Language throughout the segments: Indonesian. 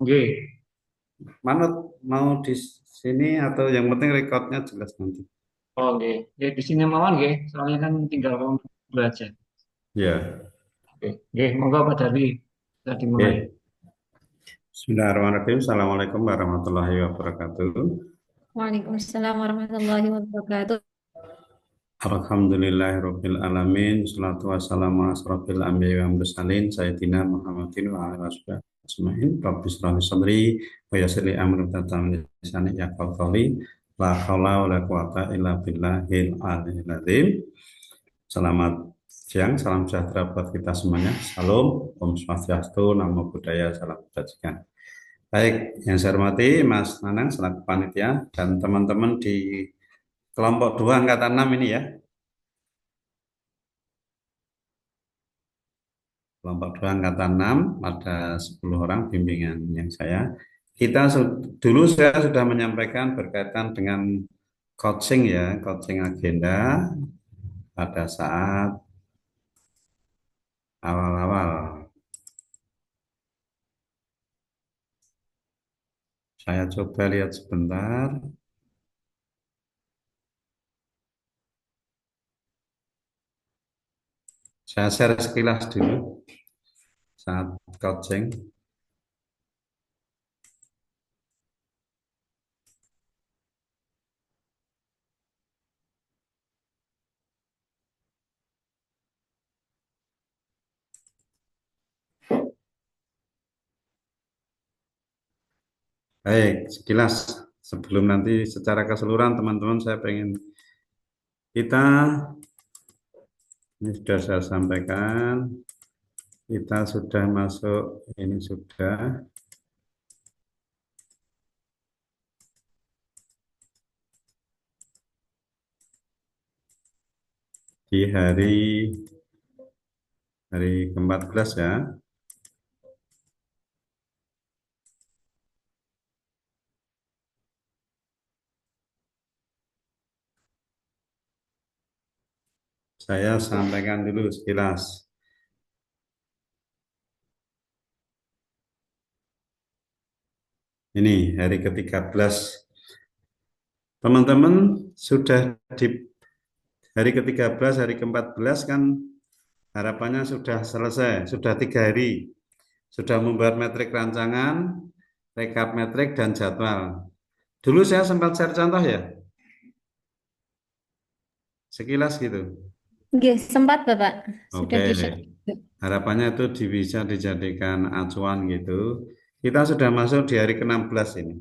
Oke. Manut mau di sini atau yang penting recordnya jelas nanti. Oh, oke. Ya, di sini mawon nggih. Soalnya kan tinggal belajar. Ya. Oke. Oke, monggo Pak Darwi. Kita dimulai. Oke. Bismillahirrahmanirrahim. Assalamualaikum warahmatullahi wabarakatuh. Waalaikumsalam warahmatullahi wabarakatuh. Alhamdulillahirabbil alamin. Shalatu wassalamu ala asrofil anbiya'i wal mursalin sayyidina Muhammadin wa alihi wasallam ajmain. Rabbi shrah li sadri wa yassir li amri wa lisani yafqahu qawli. La haula wala quwata illa billahil aliyyil azim. Selamat siang, salam sejahtera buat kita semuanya. Salam, Om Swastiastu, Namo Buddhaya, salam kebajikan. Baik, yang saya hormati Mas Nanang selaku panitia dan teman-teman di kelompok 2 angkatan 6 ini ya. Kelompok 2 angkatan 6 ada 10 orang bimbingan yang saya. Dulu saya sudah menyampaikan berkaitan dengan coaching ya, coaching agenda pada saat awal-awal. Saya coba lihat sebentar. Saya share sekilas dulu saat coaching. Baik, sekilas sebelum nanti secara keseluruhan teman-teman saya pengen kita ini sudah saya sampaikan, kita sudah masuk, ini sudah di hari ke-14 ya. Saya sampaikan dulu sekilas. Ini hari ke-13. Teman-teman sudah di hari ke-13, hari ke-14 kan harapannya sudah selesai, sudah 3 hari. Sudah membuat metrik rancangan, rekap metrik, dan jadwal. Dulu saya sempat share contoh ya, sekilas gitu. Oke, sempat Bapak. Sudah Oke, di-share. harapannya itu bisa dijadikan acuan gitu. Kita sudah masuk di hari ke-16 ini.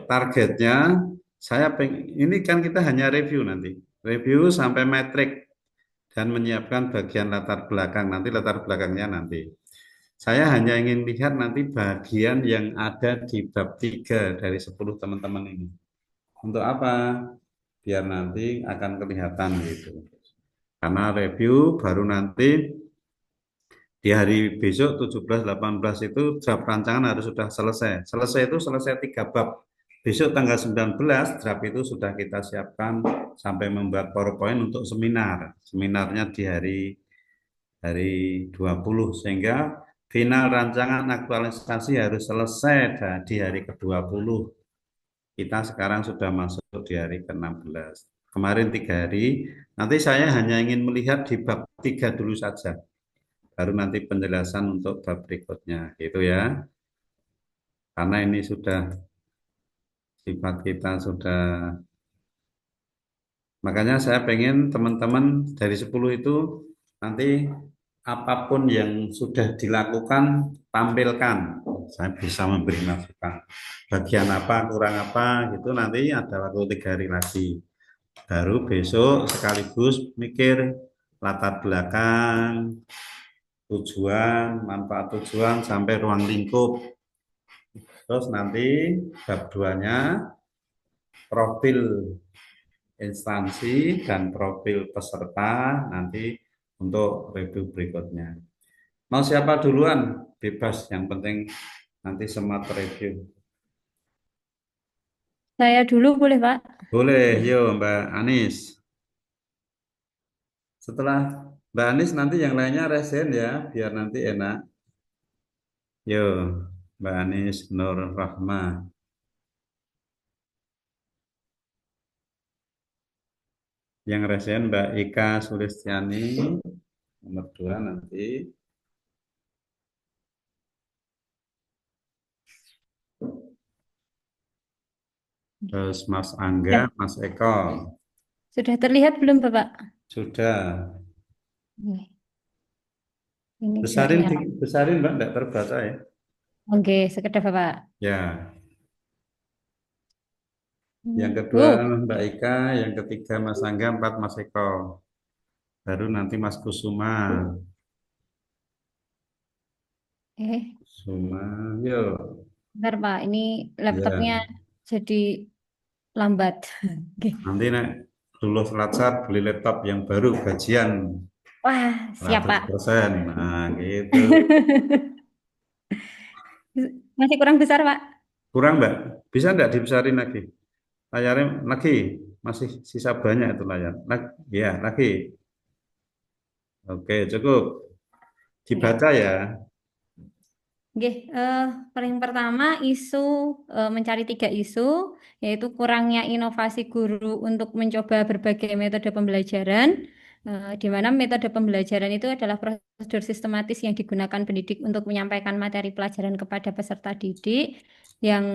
Targetnya, ini kan kita hanya review nanti. Review sampai metrik dan menyiapkan bagian latar belakang. Nanti latar belakangnya nanti. Saya hanya ingin lihat nanti bagian yang ada di bab 3 dari 10 teman-teman ini. Untuk apa? Biar nanti akan kelihatan gitu. Karena review baru nanti di hari besok 17 18 itu draft rancangan harus sudah selesai. Selesai itu selesai 3 bab. Besok tanggal 19 draft itu sudah kita siapkan sampai membuat PowerPoint untuk seminar. Seminarnya di hari 20 sehingga final rancangan aktualisasi harus selesai di hari ke-20. Kita sekarang sudah masuk di hari ke-16. Kemarin 3 hari, nanti saya hanya ingin melihat di bab 3 dulu saja. Baru nanti penjelasan untuk bab berikutnya, gitu ya. Karena ini sudah sifat kita sudah, makanya saya pengen teman-teman dari 10 itu nanti apapun yang sudah dilakukan tampilkan. Saya bisa memberi masukan. Bagian apa, kurang apa, gitu nanti ada waktu 3 hari lagi. Baru besok sekaligus mikir latar belakang, tujuan, manfaat tujuan, sampai ruang lingkup. Terus nanti bab 2-nya profil instansi dan profil peserta nanti untuk review berikutnya. Mau siapa duluan? Bebas, yang penting nanti semua review. Saya dulu boleh Pak? Boleh, yuk Mbak Anis. Setelah Mbak Anis nanti yang lainnya resen ya, biar nanti enak. Yo, Mbak Anis Nur Rahma. Yang resen Mbak Ika Sulistiani, nomor 2 nanti. Terus Mas Angga, Ya, Mas Eko. sudah terlihat belum Bapak? Sudah. Nih, ini Besarin, share-nya. besarin Mbak, enggak terbaca ya. Oke, sekedar Bapak. Ya, yang kedua Wow, Mbak Ika, yang ketiga Mas Angga, 4 Mas Eko. Baru nanti Mas Kusuma. Kusuma, yuk. bentar Pak, ini Ya, laptopnya jadi lambat. Oke. nanti nek lulus latsat beli laptop yang baru gajian Wah, siap Pak. 100%. Nah, gitu. Masih kurang besar Pak. Kurang Mbak? Bisa enggak dibesarin lagi? Layarnya lagi, masih sisa banyak itu layar. Ya, lagi. Oke, cukup. Oke. Dibaca ya. Oke, paling pertama isu mencari 3 isu, yaitu kurangnya inovasi guru untuk mencoba berbagai metode pembelajaran, di mana metode pembelajaran itu adalah prosedur sistematis yang digunakan pendidik untuk menyampaikan materi pelajaran kepada peserta didik yang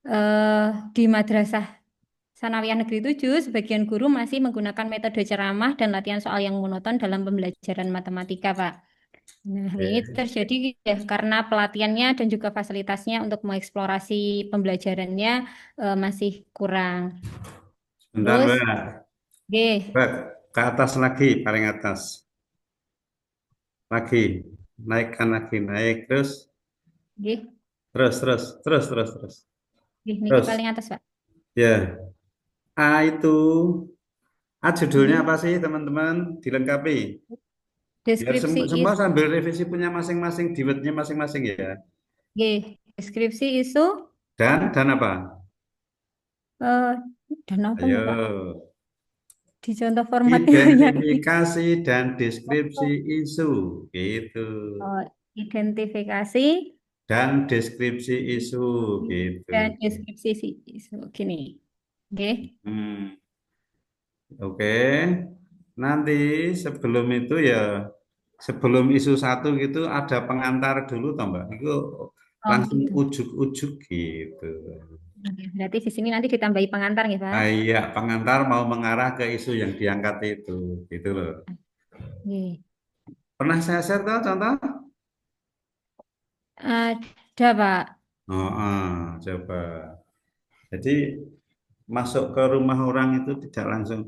eh, di Madrasah Sanawiyah Negeri 7, sebagian guru masih menggunakan metode ceramah dan latihan soal yang monoton dalam pembelajaran matematika, Pak. Nah, hal ini Oke. terjadi ya karena pelatihannya dan juga fasilitasnya untuk mengeksplorasi pembelajarannya masih kurang. Bentar Terus, Mbak. G, Mbak, ke atas lagi, paling atas. Lagi. Naikkan lagi, naik. Terus, G, terus, terus, terus, terus, terus. G, niki Terus, paling atas, Pak. ya. A itu, A judulnya G, apa sih teman-teman? Dilengkapi. Biar deskripsi semua is, sambil revisi punya masing-masing, di wordnya masing-masing ya. G, deskripsi isu, Dan apa? eh, dan apa nih, Pak? Ayo. Di contoh formatnya banyak. Identifikasi dan deskripsi isu, gitu. Oh, identifikasi Dan deskripsi isu, gitu. dan deskripsi isu. Gini. G, Hmm, oke. Nanti sebelum itu ya, sebelum isu satu gitu ada pengantar dulu, toh Mbak. Itu oh langsung gitu. ujuk-ujuk gitu. Oke, berarti di sini nanti ditambahi pengantar ya, Pak. Ah, iya, pengantar mau mengarah ke isu yang diangkat itu, gitu loh. Oke. Pernah saya share tuh contoh? Ada, Pak. Oh, coba. Jadi masuk ke rumah orang itu tidak langsung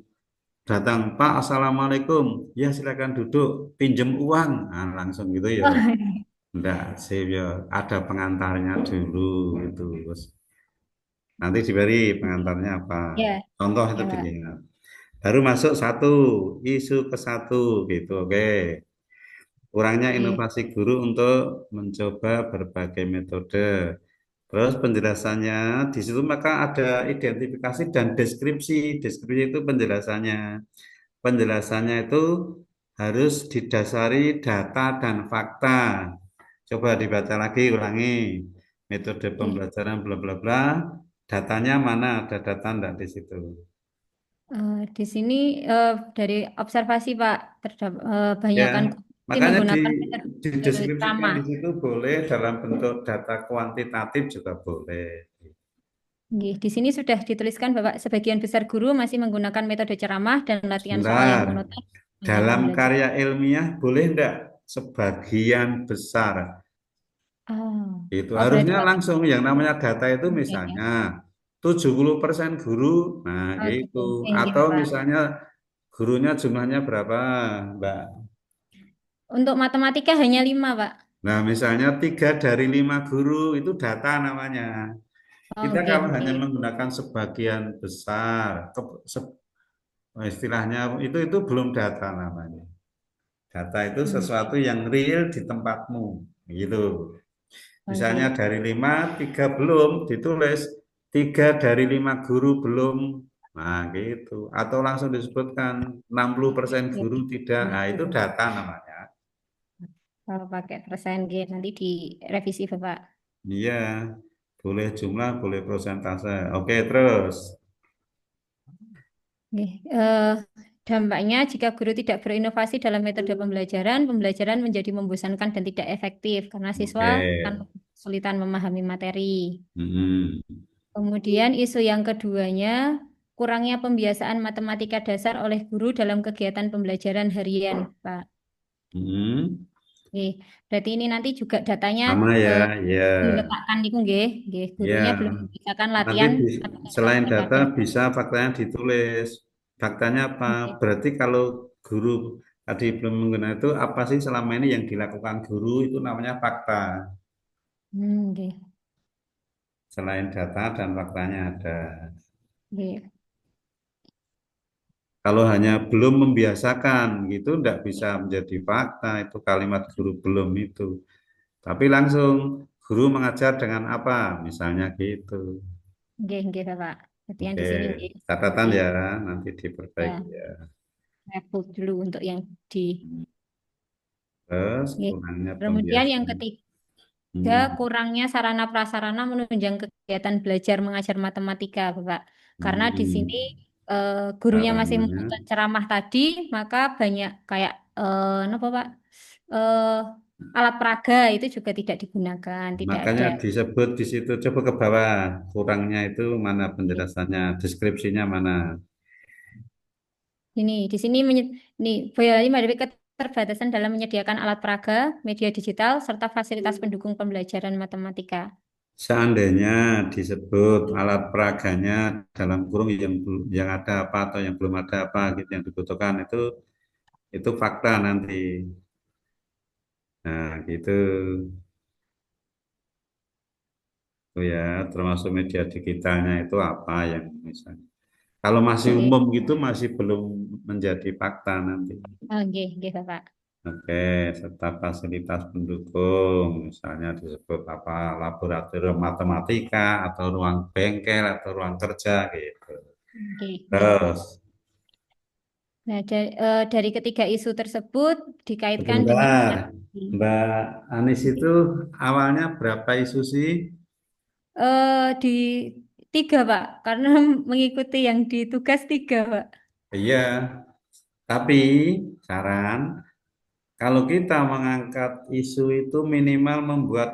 datang, Pak, Assalamualaikum. Ya, silakan duduk, pinjem uang. Nah, langsung gitu ya. Enggak sih ya, ada pengantarnya dulu gitu. Terus nanti diberi pengantarnya apa. Ya, Contoh itu ya, Pak. dilihat. Baru masuk satu, isu ke satu gitu. Oke. Kurangnya Oke. inovasi guru untuk mencoba berbagai metode. Terus penjelasannya di situ maka ada identifikasi dan deskripsi. Deskripsi itu penjelasannya. Penjelasannya itu harus didasari data dan fakta. Coba dibaca lagi, ulangi. Metode Oke. pembelajaran bla bla bla. Datanya mana? Ada data enggak di situ? Di sini dari observasi, Pak, Ya, banyakkan sih makanya menggunakan metode dideskripsikan ramah. di situ boleh dalam bentuk data kuantitatif juga boleh. Oke, di sini sudah dituliskan bahwa sebagian besar guru masih menggunakan metode ceramah dan latihan soal yang Sebentar, monoton dalam dalam pembelajaran. karya ilmiah boleh enggak sebagian besar? Oh, Itu oh berarti harusnya Pak. langsung yang namanya data itu Oke, ya. misalnya 70% guru, nah Oh, gitu. gitu. Oke, Atau Pak. misalnya gurunya jumlahnya berapa, Mbak? Untuk matematika hanya 5, Pak. Nah, misalnya 3 dari 5 guru itu data namanya. Kita Oke, kalau oke. hanya menggunakan sebagian besar, istilahnya itu belum data namanya. Data itu Hmm, sesuatu yang real di tempatmu, gitu. Misalnya oke. dari 5, 3 belum ditulis, 3 dari 5 guru belum, nah gitu. Atau langsung disebutkan 60% Oke. guru tidak, Hmm, nah itu gitu. data namanya. Kalau pakai persen, nggih, nanti direvisi Bapak. Iya, boleh jumlah, boleh persentase. Oke, terus. Nggih, dampaknya jika guru tidak berinovasi dalam metode pembelajaran, pembelajaran menjadi membosankan dan tidak efektif karena siswa Oke. akan kesulitan memahami materi. Mm-mm. Kemudian isu yang keduanya, kurangnya pembiasaan matematika dasar oleh guru dalam kegiatan pembelajaran harian, Pak. Mm-mm. Oke, berarti ini nanti juga datanya Sama ya, eh, ya, diletakkan niku nggih, nggih, gurunya belum ya. membiasakan Nanti latihan matematika selain data terhadap. bisa faktanya ditulis. Faktanya apa? Oke. Berarti kalau guru tadi belum menggunakan itu apa sih selama ini yang dilakukan guru itu namanya fakta. Oke, Selain data dan faktanya ada. oke. Kalau hanya belum membiasakan gitu tidak bisa menjadi fakta itu kalimat guru belum itu. Tapi langsung guru mengajar dengan apa? Misalnya gitu. Nggih, Bapak. Berarti yang Oke, di sini nggih. catatan Nanti ya, nanti diperbaiki ya, ya. saya upload dulu untuk yang di. Terus Nggih. kurangnya Kemudian yang pembiasaan. ketiga, Hmm. kurangnya sarana prasarana menunjang kegiatan belajar mengajar matematika, Bapak. Karena di sini Hmm. gurunya masih Sarananya. membuat ceramah tadi, maka banyak kayak apa, Pak? Eh, alat peraga itu juga tidak digunakan, tidak Makanya ada. disebut di situ coba ke bawah kurangnya itu mana penjelasannya, deskripsinya mana. Di sini nih, Boyolali menghadapi keterbatasan dalam menyediakan alat peraga, media digital, serta fasilitas pendukung pembelajaran matematika. Seandainya disebut alat peraganya dalam kurung yang ada apa atau yang belum ada apa gitu yang dibutuhkan itu fakta nanti. Nah, gitu. Oh ya, termasuk media digitalnya itu apa yang misalnya. Kalau masih Oke, umum gitu masih belum menjadi fakta nanti. oke, oke, Bapak. Oke, serta fasilitas pendukung, misalnya disebut apa laboratorium matematika atau ruang bengkel atau ruang kerja gitu. Oke, oke. Terus Nah, dari ketiga isu tersebut dikaitkan dengan sebentar, strategi. Mbak Anis itu awalnya berapa isu sih? Di tiga, Pak, karena mengikuti yang di tugas tiga, Pak. Iya, tapi saran kalau kita mengangkat isu itu minimal membuat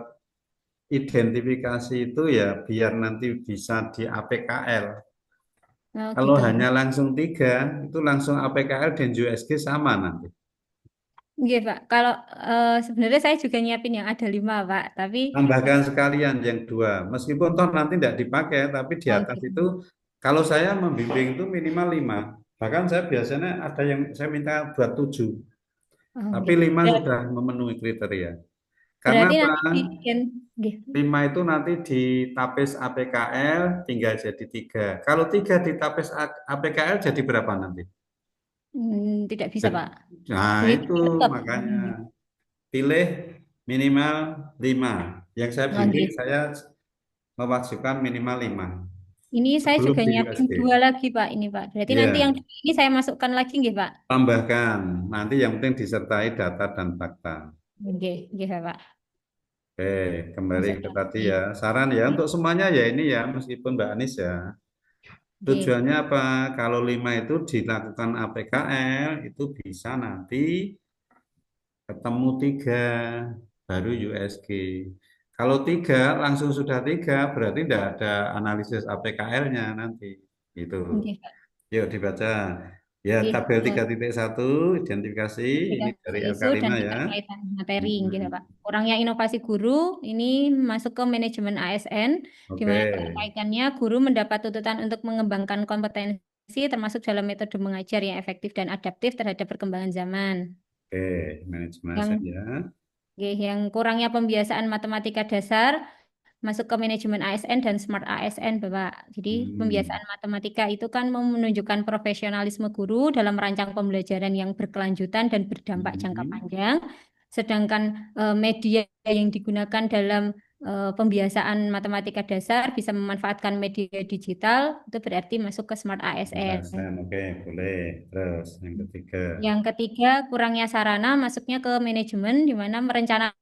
identifikasi itu ya biar nanti bisa di APKL. Oh, Kalau gitu. hanya langsung tiga, itu langsung APKL dan USG sama nanti. Oke, Pak. Kalau sebenarnya saya juga nyiapin yang ada lima, Pak, tapi Tambahkan sekalian yang dua. Meskipun toh nanti tidak dipakai, tapi di oh, atas gitu. itu, kalau saya membimbing itu minimal lima. Bahkan saya biasanya ada yang saya minta buat tujuh. Oh, Tapi oke. lima Berarti, sudah memenuhi kriteria. Karena berarti apa? nanti oke. Lima itu nanti ditapis APKL tinggal jadi tiga. Kalau tiga ditapis APKL jadi berapa nanti? Tidak bisa, Pak. Nah, Jadi itu tetap. makanya pilih minimal 5. Yang saya bimbing Oke. saya mewajibkan minimal 5 Ini saya sebelum juga di nyiapin USG. dua lagi, Pak. Ini, Pak. Berarti nanti yang Ya, ini saya masukkan lagi, nggih, Pak. tambahkan. Nanti yang penting disertai data dan fakta. Oke, oke, Pak. Oke, kembali ke Masukkan tadi lagi. ya. Saran ya untuk semuanya ya ini ya, meskipun Mbak Anis ya. Oke. Tujuannya apa? Kalau 5 itu dilakukan APKL, itu bisa nanti ketemu 3 baru USG. Kalau 3 langsung sudah 3 berarti tidak ada analisis APKL-nya nanti. Gitu. Oke, Pak. Yuk dibaca. Ya, Oke. tabel 3.1 identifikasi ini Identifikasi dari isu dan LK5 ya. keterkaitan materi, gitu, Hmm, Pak. Kurangnya inovasi guru ini masuk ke manajemen ASN, di oke. mana keterkaitannya guru mendapat tuntutan untuk mengembangkan kompetensi termasuk dalam metode mengajar yang efektif dan adaptif terhadap perkembangan zaman. Oke, manajemen aset Yang ya. yang kurangnya pembiasaan matematika dasar masuk ke manajemen ASN dan smart ASN, Bapak. Jadi Hmm. pembiasaan matematika itu kan menunjukkan profesionalisme guru dalam merancang pembelajaran yang berkelanjutan dan berdampak jangka Hmm. panjang. Sedangkan media yang digunakan dalam pembiasaan matematika dasar, bisa memanfaatkan media digital, itu berarti masuk ke Smart ASN. ASN, oke, boleh. Terus yang ketiga. Yang ketiga, kurangnya sarana, masuknya ke manajemen, di mana merencanakan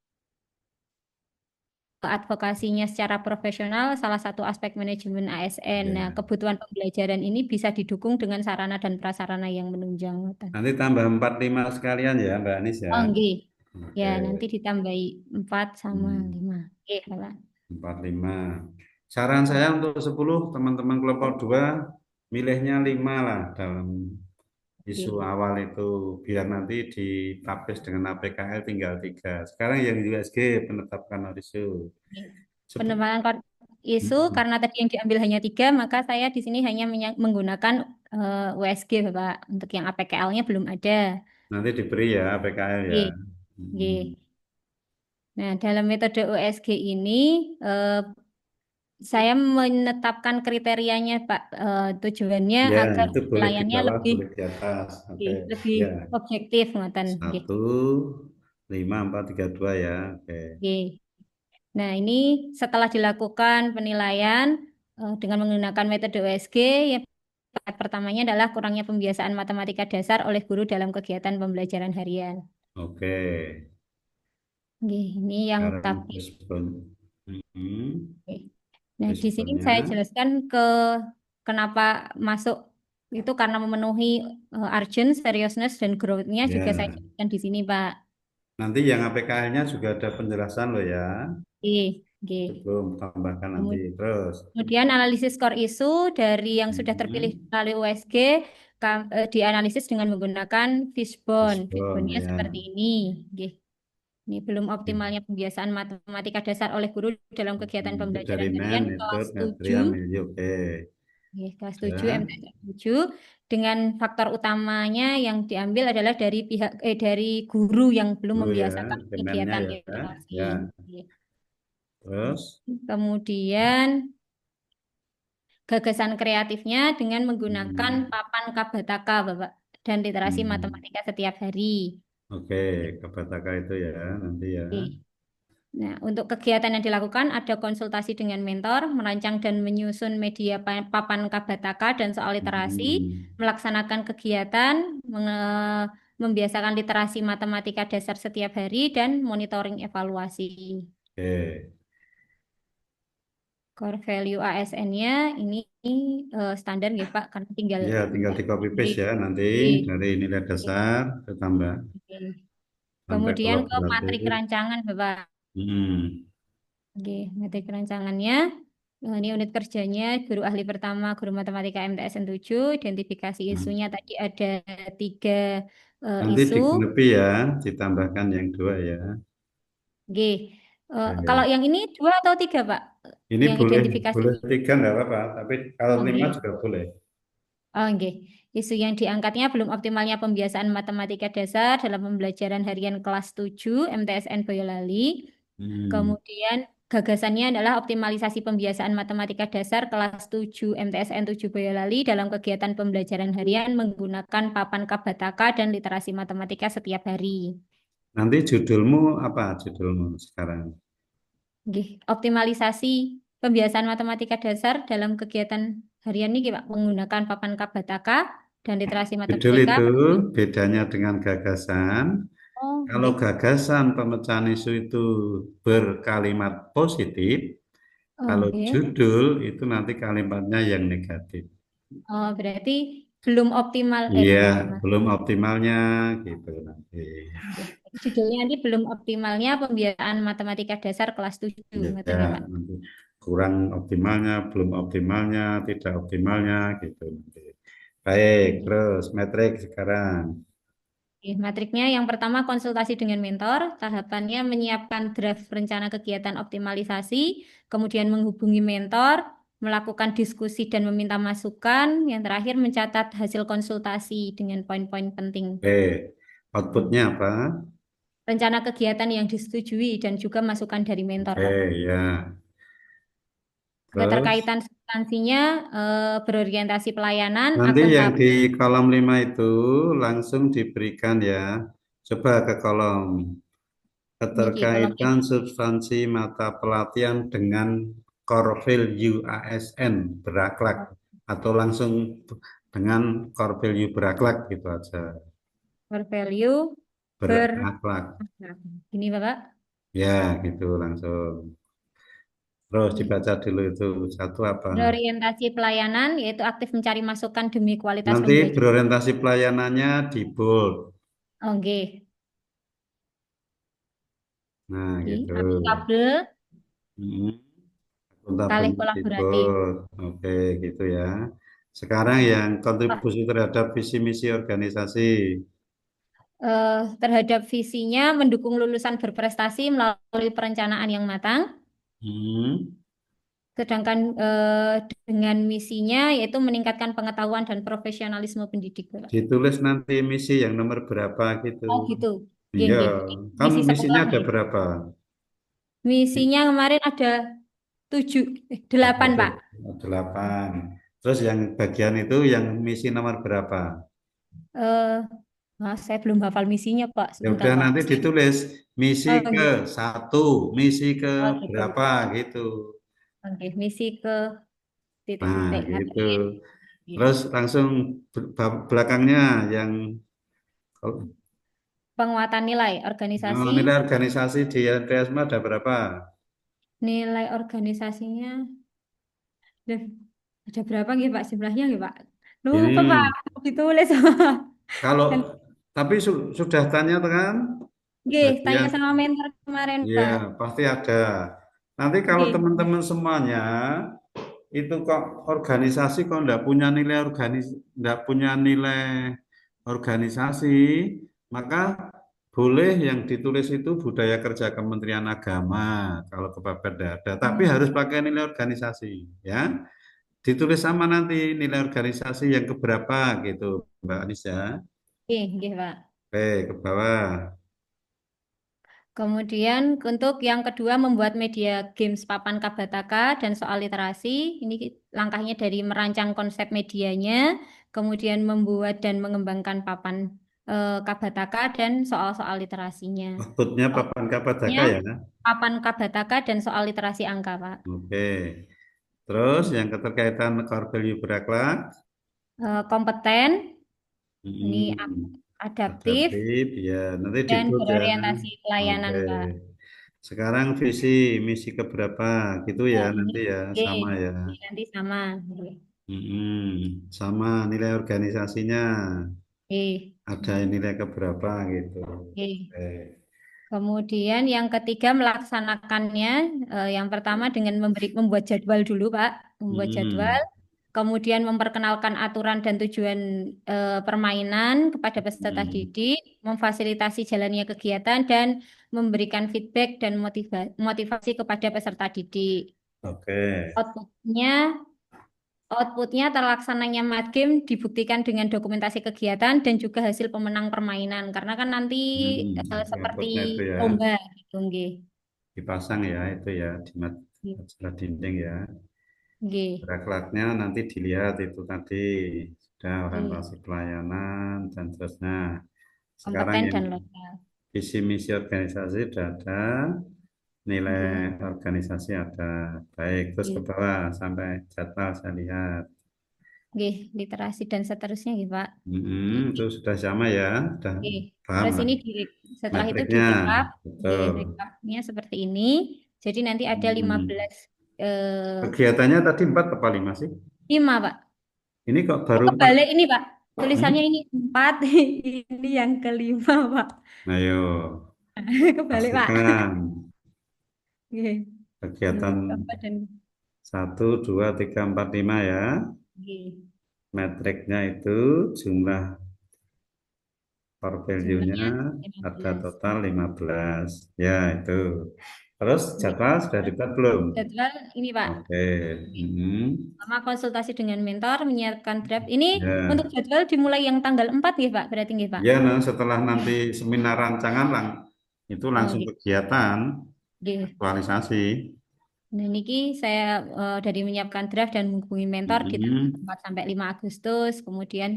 advokasinya secara profesional, salah satu aspek manajemen ASN. Nah, Ya. kebutuhan pembelajaran ini bisa didukung dengan sarana dan prasarana yang menunjang. Nanti tambah 45 sekalian ya, Mbak Anis ya. Oh, nggih. Ya, Oke. nanti ditambahi 4 sama Hmm, 5. Oke, Bapak. 45. Saran saya untuk 10 teman-teman kelompok 2 milihnya 5 lah dalam isu Oke. awal itu biar nanti ditapis dengan APKL tinggal 3. Sekarang yang USG penetapkan isu. Penempatan isu karena tadi yang diambil hanya 3, maka saya di sini hanya menggunakan USG, Bapak. Untuk yang APKL-nya belum ada. Nanti diberi ya APKL ya. Oke. Oke. Hmm. Nah, dalam metode USG ini saya menetapkan kriterianya, Pak. Tujuannya Ya, agar itu boleh di penilaiannya bawah, lebih boleh di atas. Oke, lebih ya. objektif, ngoten. Oke. 1, 5, 4, 3, 2 ya. Oke. Oke. Nah, ini setelah dilakukan penilaian dengan menggunakan metode USG, yang pertamanya adalah kurangnya pembiasaan matematika dasar oleh guru dalam kegiatan pembelajaran harian. Oke. Oke, ini yang Sekarang tapi. respon. Hmm, Oke. Nah, di sini responnya. saya jelaskan kenapa masuk itu karena memenuhi urgent, seriousness, dan growth-nya juga saya Ya. jelaskan di sini, Pak. Nanti yang APKL-nya juga ada penjelasan loh ya. Oke, oke. Sebelum tambahkan nanti. Terus. Kemudian analisis core isu dari yang sudah terpilih Hmm, melalui USG dianalisis dengan menggunakan fishbone. respon Fishbone-nya ya. seperti ini. Oke. Ini belum optimalnya pembiasaan matematika dasar oleh guru dalam kegiatan Itu dari pembelajaran NEN, harian itu kelas Metria 7. Milio. Oke. Oke, kelas 7 Ya. MTS 7 dengan faktor utamanya yang diambil adalah dari guru yang belum Dulu ya. membiasakan Kemennya kegiatan ya. literasi. Ya. Oke. Terus. Kemudian gagasan kreatifnya dengan menggunakan Hmm, papan Kabataka, Bapak, dan literasi hmm. matematika setiap hari. Oke, Kabataka itu ya nanti ya. Oke. Nah, untuk kegiatan yang dilakukan ada konsultasi dengan mentor, merancang dan menyusun media papan Kabataka dan soal literasi, Hmm, melaksanakan kegiatan, membiasakan literasi matematika dasar setiap hari, dan monitoring evaluasi. oke. Core value ASN-nya ini standar ya Pak, karena tinggal Ya, tinggal di copy di paste ya nanti dari nilai dasar ditambah sampai kemudian ke matrik kolaboratif. rancangan Bapak. Hmm, Oke, matrik rancangannya. Ini unit kerjanya guru ahli pertama, guru matematika MTSN 7. Identifikasi hmm. isunya tadi ada 3 Nanti isu. digenepi ya, ditambahkan yang 2 ya. Oke. Kalau Oke. yang ini 2 atau 3 Pak? Ini Yang boleh identifikasi. boleh 3 enggak apa-apa, tapi kalau 5 Oke. juga boleh. Oh, oke. Isu yang diangkatnya belum optimalnya pembiasaan matematika dasar dalam pembelajaran harian kelas 7 MTSN Boyolali. Hmm, Kemudian gagasannya adalah optimalisasi pembiasaan matematika dasar kelas 7 MTSN 7 Boyolali dalam kegiatan pembelajaran harian menggunakan papan Kabataka dan literasi matematika setiap hari. Nanti judulmu apa judulmu sekarang? Oke. Optimalisasi pembiasaan matematika dasar dalam kegiatan harian ini Pak, menggunakan papan Kabataka dan literasi Judul matematika. itu bedanya dengan gagasan. Oh, Kalau oke. gagasan pemecahan isu itu berkalimat positif, kalau Oke. judul itu nanti kalimatnya yang negatif. Oh, berarti belum optimal. Iya, Bentar, Mas. belum optimalnya gitu nanti. Oke. Judulnya nanti belum optimalnya pembiayaan matematika dasar kelas 7. Ya, Ngerti ya, Pak? nanti kurang optimalnya, belum optimalnya, tidak optimalnya gitu nanti. Baik, Oke. terus metrik sekarang. Oke, matriknya yang pertama konsultasi dengan mentor, tahapannya menyiapkan draft rencana kegiatan optimalisasi, kemudian menghubungi mentor, melakukan diskusi dan meminta masukan, yang terakhir mencatat hasil konsultasi dengan poin-poin penting. Oke, outputnya apa? Rencana kegiatan yang disetujui dan juga masukan dari mentor, Oke, Pak. ya. Terus Keterkaitan substansinya berorientasi pelayanan nanti akan yang tahap. di kolom 5 itu langsung diberikan ya. Coba ke kolom Niki kalau keterkaitan substansi mata pelatihan dengan core value ASN berakhlak atau langsung dengan core value berakhlak gitu aja. core value ber Berakhlak. ini Bapak. Ya, gitu langsung. Terus Nih. dibaca dulu itu satu apa? Berorientasi pelayanan yaitu aktif mencari masukan demi kualitas Nanti pembelajaran. berorientasi pelayanannya di bold. Oke. Nah, Oke. gitu. Akuntabel, Hmm. kalih Akuntabel di kolaboratif. bold. Oke, gitu ya. Sekarang yang kontribusi terhadap visi misi organisasi. Terhadap visinya mendukung lulusan berprestasi melalui perencanaan yang matang. Hmm. Sedangkan dengan misinya yaitu meningkatkan pengetahuan dan profesionalisme pendidik, Bapak. Ditulis nanti misi yang nomor berapa gitu. Oh gitu. Nggih, Iya, nggih. kan Misi misinya sekolah ada nih. berapa? Misinya kemarin ada 7, Ada 8, Pak. tuh, 8. Terus yang bagian itu yang misi nomor berapa? Eh, saya belum hafal misinya, Pak. Ya Sebentar, udah Pak. nanti ditulis misi Oh, ke nggih. 1, misi ke Oh, gitu. berapa gitu. Oke, misi ke Nah, titik-titik. gitu. Ngapain? Terus langsung belakangnya yang Penguatan nilai organisasi. nilai organisasi di LTSM ada berapa? Nilai organisasinya ada ada berapa nggih, Pak? Jumlahnya nggih, Pak? Lupa, Pak. Ini Ditulis. kalau Dan tapi sudah tanya kan? nggih, tanya Bagian sama mentor kemarin, ya Pak. pasti ada. Nanti kalau Nggih. teman-teman semuanya itu kok organisasi kok enggak punya nilai organisasi, maka boleh yang ditulis itu budaya kerja Kementerian Agama kalau Kepapeda ada, tapi Hmm. harus pakai nilai organisasi ya. Ditulis sama nanti nilai organisasi yang keberapa gitu, Mbak Anissa. Nggih, nggih, Pak. Oke, ke bawah. Kemudian untuk yang kedua membuat media games papan Kabataka dan soal literasi. Ini langkahnya dari merancang konsep medianya, kemudian membuat dan mengembangkan papan Kabataka dan soal-soal literasinya. Outputnya papan Outputnya Kapadaka ya. papan Kabataka dan soal literasi angka, Pak. Oke. Terus yang keterkaitan core value berakhlak. Kompeten, ini Hmm, adaptif, adaptif ya nanti dan disebut ya. berorientasi pelayanan, Oke. Pak. Sekarang visi misi keberapa gitu ya Nah, ini nanti ya oke, sama ya. ini nanti sama. Sama nilai organisasinya Oke, ada nilai keberapa gitu. oke. Oke. Kemudian yang ketiga melaksanakannya, yang pertama dengan membuat jadwal dulu, Pak, membuat jadwal, Hmm, kemudian memperkenalkan aturan dan tujuan permainan kepada peserta hmm. didik, memfasilitasi jalannya kegiatan dan memberikan feedback dan motivasi kepada peserta didik. Oke. Outputnya Outputnya terlaksananya mat game dibuktikan dengan dokumentasi kegiatan dan juga hasil pemenang permainan. Karena kan nanti seperti Outputnya itu ya lomba gitu, nggih. dipasang ya itu ya di majalah dinding ya. Nggih. Berakhlaknya nanti dilihat itu tadi sudah Nggih. orientasi pelayanan dan seterusnya. Sekarang Kompeten yang dan lokal. visi misi organisasi sudah ada, nilai Nggih. organisasi ada. Baik, terus ke Nggih. bawah sampai jadwal saya lihat. Nggih, literasi dan seterusnya, nggih, Pak. Itu sudah sama ya, sudah Oke. paham Terus lah. ini setelah itu Metriknya, direkap. Nggih, betul. rekapnya seperti ini. Jadi nanti ada Hmm. 15 eh, Kegiatannya tadi 4 apa 5 sih? 5, Pak. Ini kok Oh, baru 4? kebalik ini, Pak. Tulisannya Hmm? ini 4, ini yang kelima, Pak. Ayo, Kebalik, Pak. pastikan Oke. kegiatan Keempat dan 1, 2, 3, 4, 5 ya. oke. Metriknya itu jumlah core value-nya Jumlahnya ada 15. total 15. Ya, itu. Terus Oke. jadwal sudah dibuat belum? Jadwal ini, Pak. Oke. Sama konsultasi dengan mentor, menyiapkan draft. Ini untuk Ya. jadwal dimulai yang tanggal 4 ya, Pak. Berarti nggih, Pak. Ya, nah, setelah nanti seminar rancangan itu Oh, langsung nggih. kegiatan Nggih. aktualisasi. Nah, niki saya dari menyiapkan draft dan menghubungi mentor di tanggal Mm-mm. 4 sampai 5 Agustus, kemudian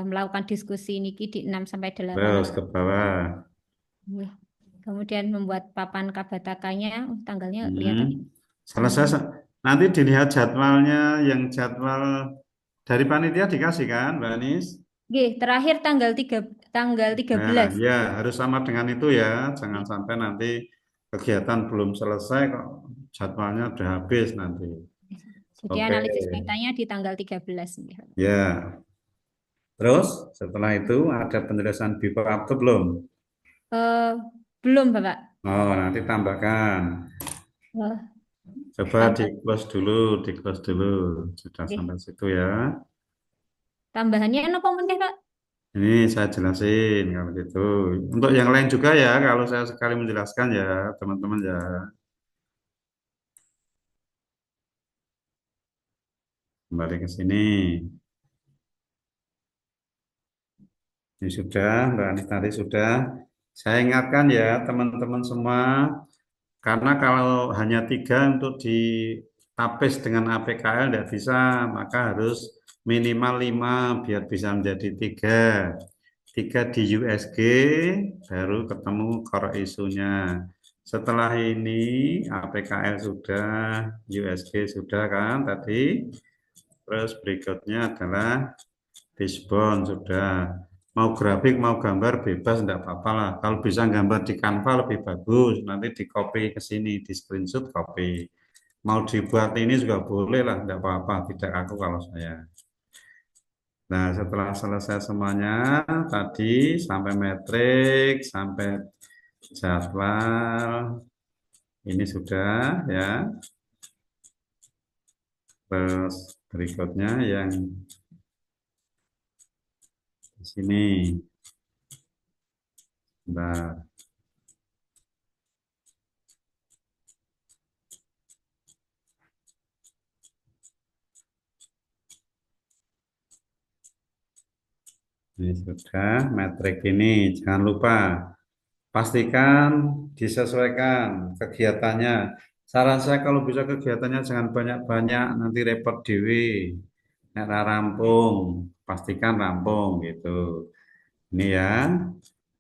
melakukan diskusi niki di 6 sampai 8 Terus ke Agustus. bawah. Nggih. Kemudian membuat papan kabatakanya, tanggalnya kelihatan Hmm. Selesai. ini. Nanti dilihat jadwalnya, yang jadwal dari panitia dikasih kan, Mbak Anis? Terakhir tanggal Nah, 13. ya harus sama dengan itu ya. Jangan sampai nanti kegiatan belum selesai kok jadwalnya udah habis nanti. Jadi Oke, analisis petanya di tanggal 13. ya. Terus setelah itu ada penjelasan before after belum? Eh, belum, Bapak. Oh, nanti tambahkan. Eh, Coba tambah. di close dulu. Sudah Oke. sampai situ ya. Tambahannya apa mungkin, Pak? Ini saya jelasin kalau gitu. Untuk yang lain juga ya, kalau saya sekali menjelaskan ya, teman-teman ya. Kembali ke sini. Ini sudah, Mbak Anis tadi sudah. Saya ingatkan ya, teman-teman semua, karena kalau hanya 3 untuk ditapis dengan APKL tidak bisa, maka harus minimal 5 biar bisa menjadi 3. 3 di USG, baru ketemu core isunya. Setelah ini APKL sudah, USG sudah kan tadi. Terus berikutnya adalah Fishbone sudah. Mau grafik, mau gambar bebas, enggak apa-apa lah. Kalau bisa gambar di Canva lebih bagus. Nanti di copy ke sini, di screenshot copy. Mau dibuat ini juga boleh lah, enggak apa-apa. Tidak aku kalau saya. Nah, setelah selesai semuanya, tadi sampai metrik, sampai jadwal, ini sudah ya. Terus berikutnya yang di sini. Nah, ini sudah metrik ini. Jangan lupa pastikan disesuaikan kegiatannya. Saran saya kalau bisa kegiatannya jangan banyak-banyak, nanti repot dewi. Nek ra rampung, pastikan rampung gitu. Ini ya.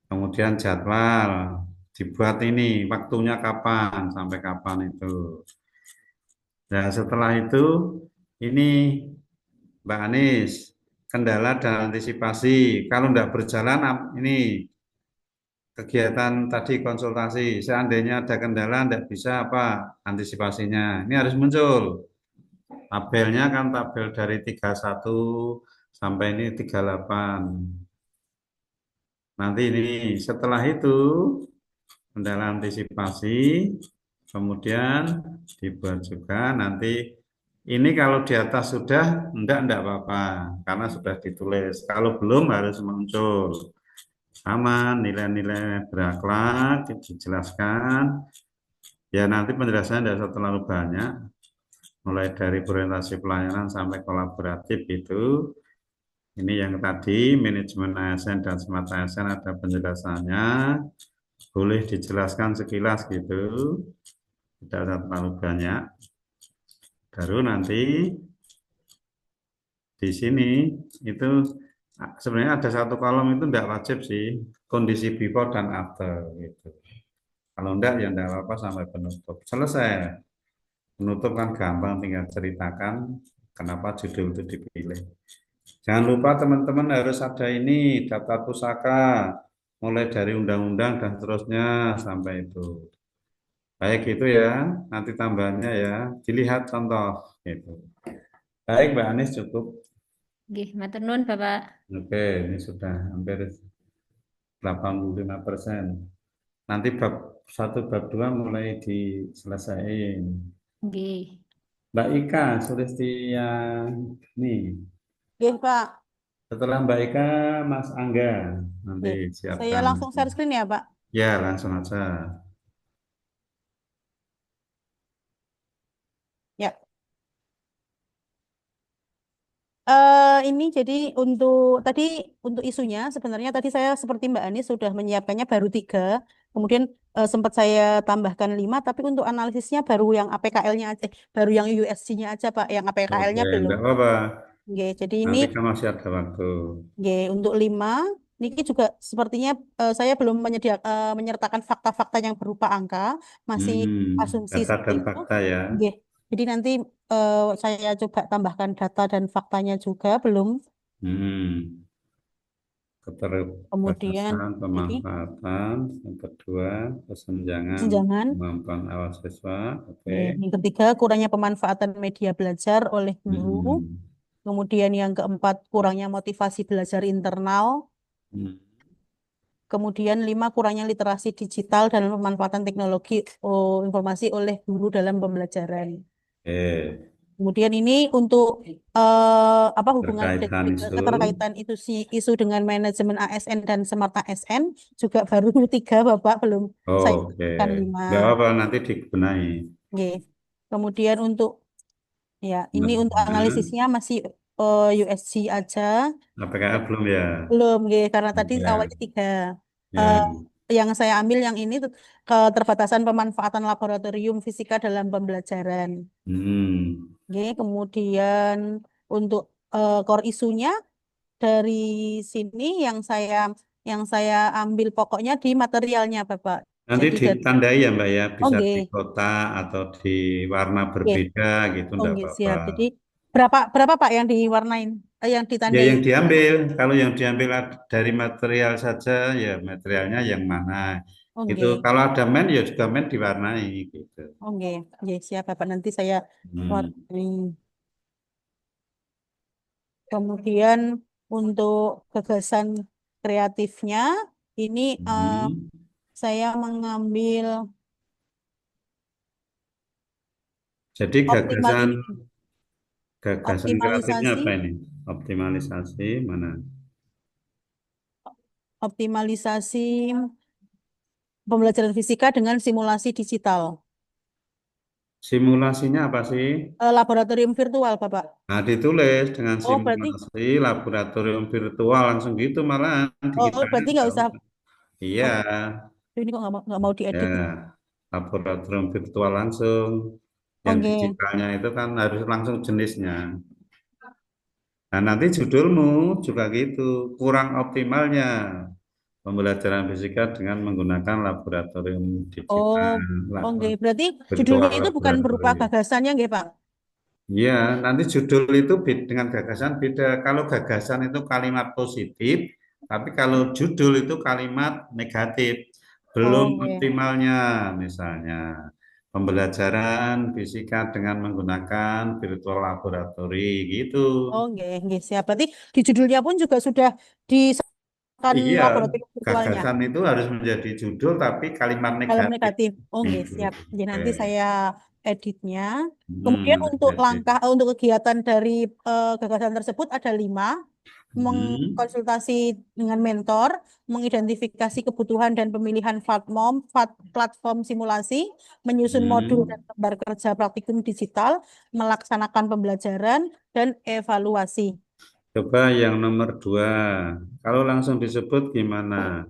Kemudian jadwal dibuat ini waktunya kapan sampai kapan itu. Nah, setelah itu ini Mbak Anies, kendala dan antisipasi. Kalau tidak berjalan ini kegiatan tadi konsultasi, seandainya ada kendala tidak bisa apa antisipasinya. Ini harus muncul. Tabelnya kan tabel dari 31 sampai ini 38. Nanti ini setelah itu kendala antisipasi, kemudian dibuat juga nanti ini kalau di atas sudah enggak apa-apa karena sudah ditulis. Kalau belum harus muncul. Sama nilai-nilai berakhlak dijelaskan. Ya nanti penjelasannya tidak terlalu banyak. Mulai dari orientasi pelayanan sampai kolaboratif itu. Ini yang tadi manajemen ASN dan smart ASN ada penjelasannya. Boleh dijelaskan sekilas gitu. Tidak terlalu banyak. Baru nanti di sini itu sebenarnya ada satu kolom itu tidak wajib sih. Kondisi before dan after gitu. Kalau enggak ya enggak apa-apa sampai penutup. Selesai. Penutup kan gampang, tinggal ceritakan kenapa judul itu dipilih. Jangan lupa teman-teman harus ada ini, daftar pusaka, mulai dari undang-undang dan seterusnya sampai itu. Baik itu ya, nanti tambahannya ya, dilihat contoh gitu. Baik Mbak Anies cukup. Matur nuwun, Bapak. Oke, ini sudah hampir 85%. Nanti bab 1, bab 2 mulai diselesaikan. Nggih. Mbak Ika, Sulistia, nih. Oke, Pak. Setelah Mbak Ika, Mas Angga, nanti Oke. Saya siapkan. langsung share screen ya, Pak. Ya, langsung aja. Ya. Ini jadi tadi untuk isunya sebenarnya tadi saya seperti Mbak Anies sudah menyiapkannya baru 3. Kemudian sempat saya tambahkan 5, tapi untuk analisisnya baru yang APKL-nya aja, baru yang USG-nya aja, Pak. Yang APKL-nya Oke, belum. enggak apa-apa. Oke, jadi ini Nanti kan masih ada waktu. oke, untuk 5. Niki juga sepertinya saya belum menyertakan fakta-fakta yang berupa angka, masih asumsi Data seperti dan itu. fakta ya. Nggih. Jadi nanti saya coba tambahkan data dan faktanya juga belum. Hmm. Kemudian Keterbatasan ini pemanfaatan, yang kedua kesenjangan kesenjangan. kemampuan awal siswa, oke. Yang ketiga, kurangnya pemanfaatan media belajar oleh guru. Hmm. Kemudian yang keempat, kurangnya motivasi belajar internal. Hmm. Kemudian lima, kurangnya literasi digital dan pemanfaatan teknologi informasi oleh guru dalam pembelajaran. Oke. Kemudian ini untuk apa hubungan Berkaitan isu. keterkaitan itu si isu dengan manajemen ASN dan smart ASN juga baru tiga, Bapak, belum saya Oke. kan lima. Nggak apa-apa, nanti dibenahi. Oke. Kemudian untuk ya ini untuk Selanjutnya, analisisnya masih USG aja. APKL belum ya? Belum, nggih, karena tadi Ya, awalnya tiga. Eh, ya. yang saya ambil yang ini keterbatasan pemanfaatan laboratorium fisika dalam pembelajaran. Hmm. Oke, kemudian untuk core isunya dari sini yang saya ambil pokoknya di materialnya, Bapak. Nanti Jadi dari ditandai ya Mbak ya, oh bisa di nggih, kota atau di warna nggih. berbeda gitu, Oh enggak nggih, apa-apa. siap. Jadi berapa berapa Pak yang diwarnain yang Ya yang ditandain? diambil, kalau yang diambil dari material saja, ya materialnya yang mana. Oh Itu nggih. kalau ada men, ya juga men diwarnai gitu. Oh nggih. Nggih, siap Bapak. Nanti saya Hmm. warnai. Kemudian untuk gagasan kreatifnya ini Hmm. saya mengambil Jadi optimal gagasan ini gagasan kreatifnya optimalisasi apa ini? Optimalisasi mana? optimalisasi pembelajaran fisika dengan simulasi digital. Simulasinya apa sih? Laboratorium virtual, Bapak. Nah, ditulis dengan Oh, berarti simulasi laboratorium virtual langsung gitu malahan di oh kita ini berarti nggak nggak usah. usah. Iya, Oh, ini kok nggak mau diedit nih. ya laboratorium virtual langsung. Yang Oke. digitalnya itu kan harus langsung jenisnya. Nah, nanti judulmu juga gitu, kurang optimalnya pembelajaran fisika dengan menggunakan laboratorium Oh, digital, oke. Berarti judulnya virtual itu bukan berupa laboratorium. gagasannya, nggih, Pak? Iya, nanti judul itu dengan gagasan beda. Kalau gagasan itu kalimat positif, tapi kalau judul itu kalimat negatif. Belum Oke. optimalnya, misalnya pembelajaran fisika dengan menggunakan virtual laboratory gitu. Oh, nggih, siap. Berarti di judulnya pun juga sudah disebutkan Iya, laboratorium virtualnya. gagasan itu harus menjadi judul, tapi kalimat Dalam negatif. negatif. Oh, nggih, Gitu. siap. Jadi Oke. nanti saya editnya. Kemudian untuk Negatif. untuk kegiatan dari gagasan tersebut ada lima. Hmm, Mengkonsultasi dengan mentor, mengidentifikasi kebutuhan dan pemilihan platform simulasi, menyusun modul dan hmm. lembar kerja praktikum digital, melaksanakan pembelajaran, dan evaluasi. Coba yang nomor dua. Kalau langsung disebut gimana?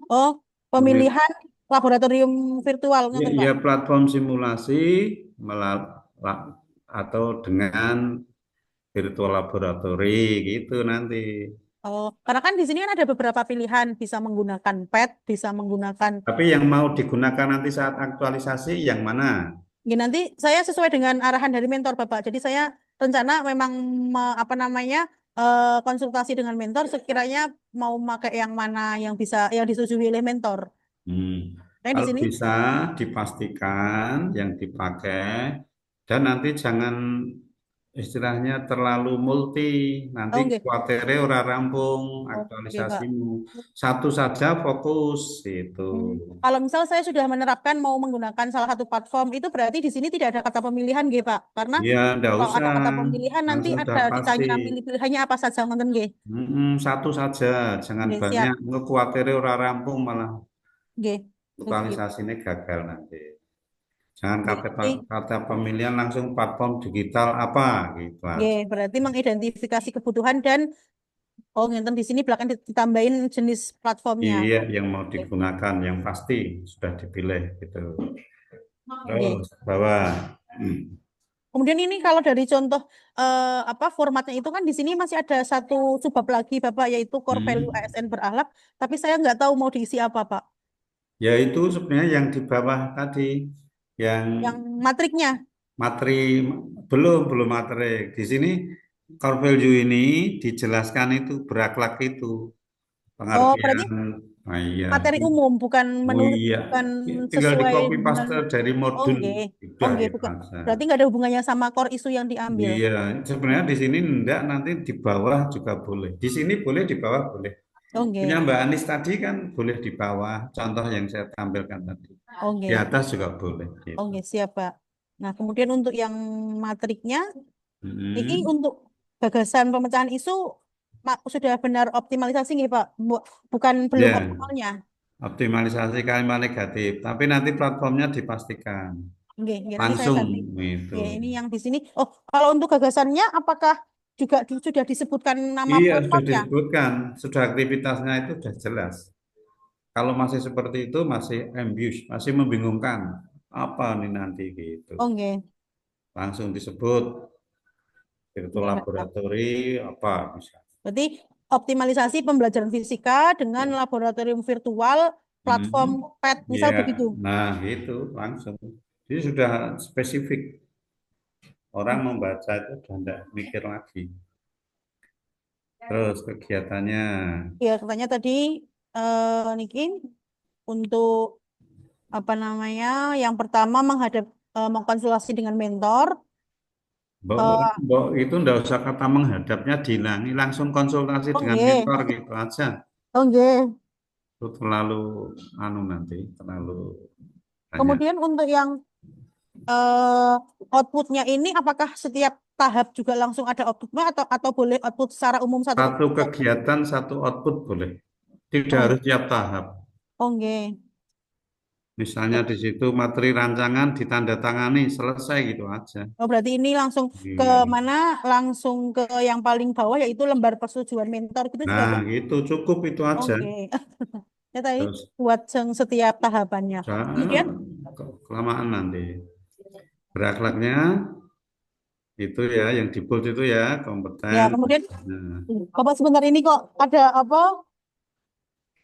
Oh, Pemil- pemilihan laboratorium virtual, Ya, ngerti ya Pak? platform simulasi atau dengan virtual laboratory gitu nanti. Oh, karena kan di sini kan ada beberapa pilihan, bisa menggunakan pet, bisa menggunakan. Tapi yang mau digunakan nanti saat aktualisasi yang mana? Ya, nanti saya sesuai dengan arahan dari mentor Bapak. Jadi saya rencana memang apa namanya konsultasi dengan mentor sekiranya mau pakai yang mana yang bisa yang disetujui oleh mentor. Hmm. Nah, di Kalau sini bisa dipastikan yang dipakai dan nanti jangan istilahnya terlalu multi, nanti oh nggih. kuatere ora rampung Oke, Pak. aktualisasimu. Satu saja fokus itu. Kalau misal saya sudah menerapkan mau menggunakan salah satu platform itu berarti di sini tidak ada kata pemilihan nggih, Pak. Karena Iya, ndak kalau usah, ada kata pemilihan nanti langsung sudah ada pasti. ditanya pilih pilihannya apa saja ngoten nggih. Satu saja, jangan Nggih, siap. banyak. Ngekuatere ora rampung malah Nggih. Oke. aktualisasinya gagal nanti. Jangan Nggih. kata Jadi, kata pemilihan langsung platform digital apa gitu nggih, aja. berarti mengidentifikasi kebutuhan dan oh, ngenten di sini belakang ditambahin jenis platformnya. Iya, yang mau Oke. digunakan yang pasti sudah dipilih gitu. Oke. Terus bawah. Hmm. Kemudian ini kalau dari contoh formatnya itu kan di sini masih ada satu subbab lagi Bapak, yaitu core value Hmm. ASN berakhlak, tapi saya nggak tahu mau diisi apa Pak. Ya itu sebenarnya yang di bawah tadi, yang Yang matriknya. materi belum materi. Di sini core value ini dijelaskan itu berakhlak itu Oh, berarti pengertian. Nah, iya. materi umum, bukan Oh menurut, iya, bukan tinggal di sesuai copy dengan. paste dari Oh, modul, nggih. Oh, udah nggih, gitu bukan. aja. Berarti nggak ada hubungannya sama core isu yang diambil. Iya, sebenarnya di sini enggak, nanti di bawah juga boleh. Di sini boleh, di bawah boleh. Oh, Punya nggih. Mbak Anis tadi kan boleh di bawah, contoh yang saya tampilkan tadi. Oh, Di nggih. atas juga boleh. Oh, Gitu. nggih, siap Pak. Nah, kemudian untuk yang matriknya, ini Hmm. untuk gagasan pemecahan isu sudah benar optimalisasi nggih Pak? Bukan belum Ya, optimalnya. optimalisasi kalimat negatif, tapi nanti platformnya dipastikan Nggih, nggih, nanti saya langsung ganti. itu. Nggih, ini yang di sini. Oh, kalau untuk gagasannya apakah juga sudah disebutkan nama Iya, sudah platformnya? disebutkan, sudah aktivitasnya itu sudah jelas. Kalau masih seperti itu masih ambius, masih membingungkan. Apa nih nanti gitu. Oh, nggih. Langsung disebut virtual Nggih, Pak. laboratory apa bisa. Berarti optimalisasi pembelajaran fisika dengan laboratorium virtual platform Hmm. PET, misal Ya, begitu. nah gitu langsung. Jadi sudah spesifik. Orang membaca itu sudah tidak mikir lagi. Terus kegiatannya. Ya, katanya tadi Niki untuk apa namanya? Yang pertama mengkonsultasi dengan mentor. Mbok, Eh, mbok itu ndak usah kata menghadapnya dihilangi, langsung konsultasi oh, dengan nggih. mentor gitu aja. Oh, nggih. Itu terlalu anu nanti, terlalu banyak. Kemudian untuk yang eh, outputnya ini apakah setiap tahap juga langsung ada outputnya atau boleh output secara umum satu Satu kegiatan? kegiatan, satu output boleh. Tidak Oh, harus tiap tahap. oh nggih. Misalnya di situ materi rancangan ditandatangani, selesai gitu aja. Oh, berarti ini langsung ke Iya. mana? Langsung ke yang paling bawah yaitu lembar persetujuan mentor gitu juga Nah, tuh. gitu cukup itu Oh, aja. nggih. Ya tadi Terus buat setiap tahapannya. Kemudian kelamaan nanti. Berakhlaknya itu ya, yang di bold itu ya, ya kompeten. kemudian Nah, Bapak sebentar ini kok ada apa?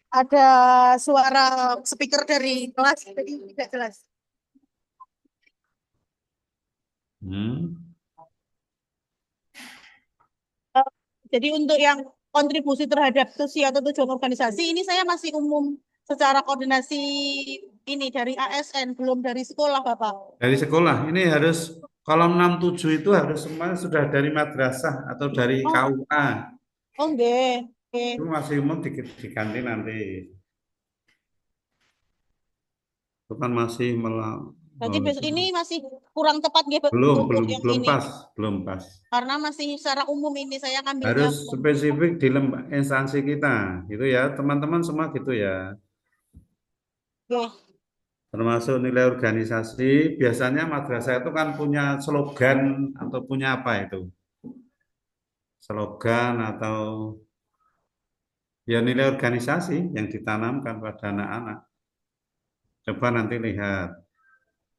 Ada suara speaker dari kelas jadi tidak jelas. hmm. Eh, Jadi untuk yang kontribusi terhadap sosial atau tujuan organisasi ini saya masih umum secara koordinasi ini dari ASN belum dari sekolah Bapak. Dari sekolah ini harus kolom 67 itu harus semua sudah dari madrasah atau dari Oh, KUA. oh nggih. Itu Oke. masih umum diganti nanti. Itu kan masih Berarti besok ini masih kurang tepat nggih belum untuk belum yang belum ini pas, belum pas. karena masih secara umum ini saya ngambilnya Harus umum. spesifik di instansi kita, gitu ya, teman-teman semua gitu ya. Oke. Termasuk nilai organisasi, biasanya madrasah itu kan punya slogan atau punya apa itu? Slogan atau ya nilai organisasi yang ditanamkan pada anak-anak. Coba nanti lihat.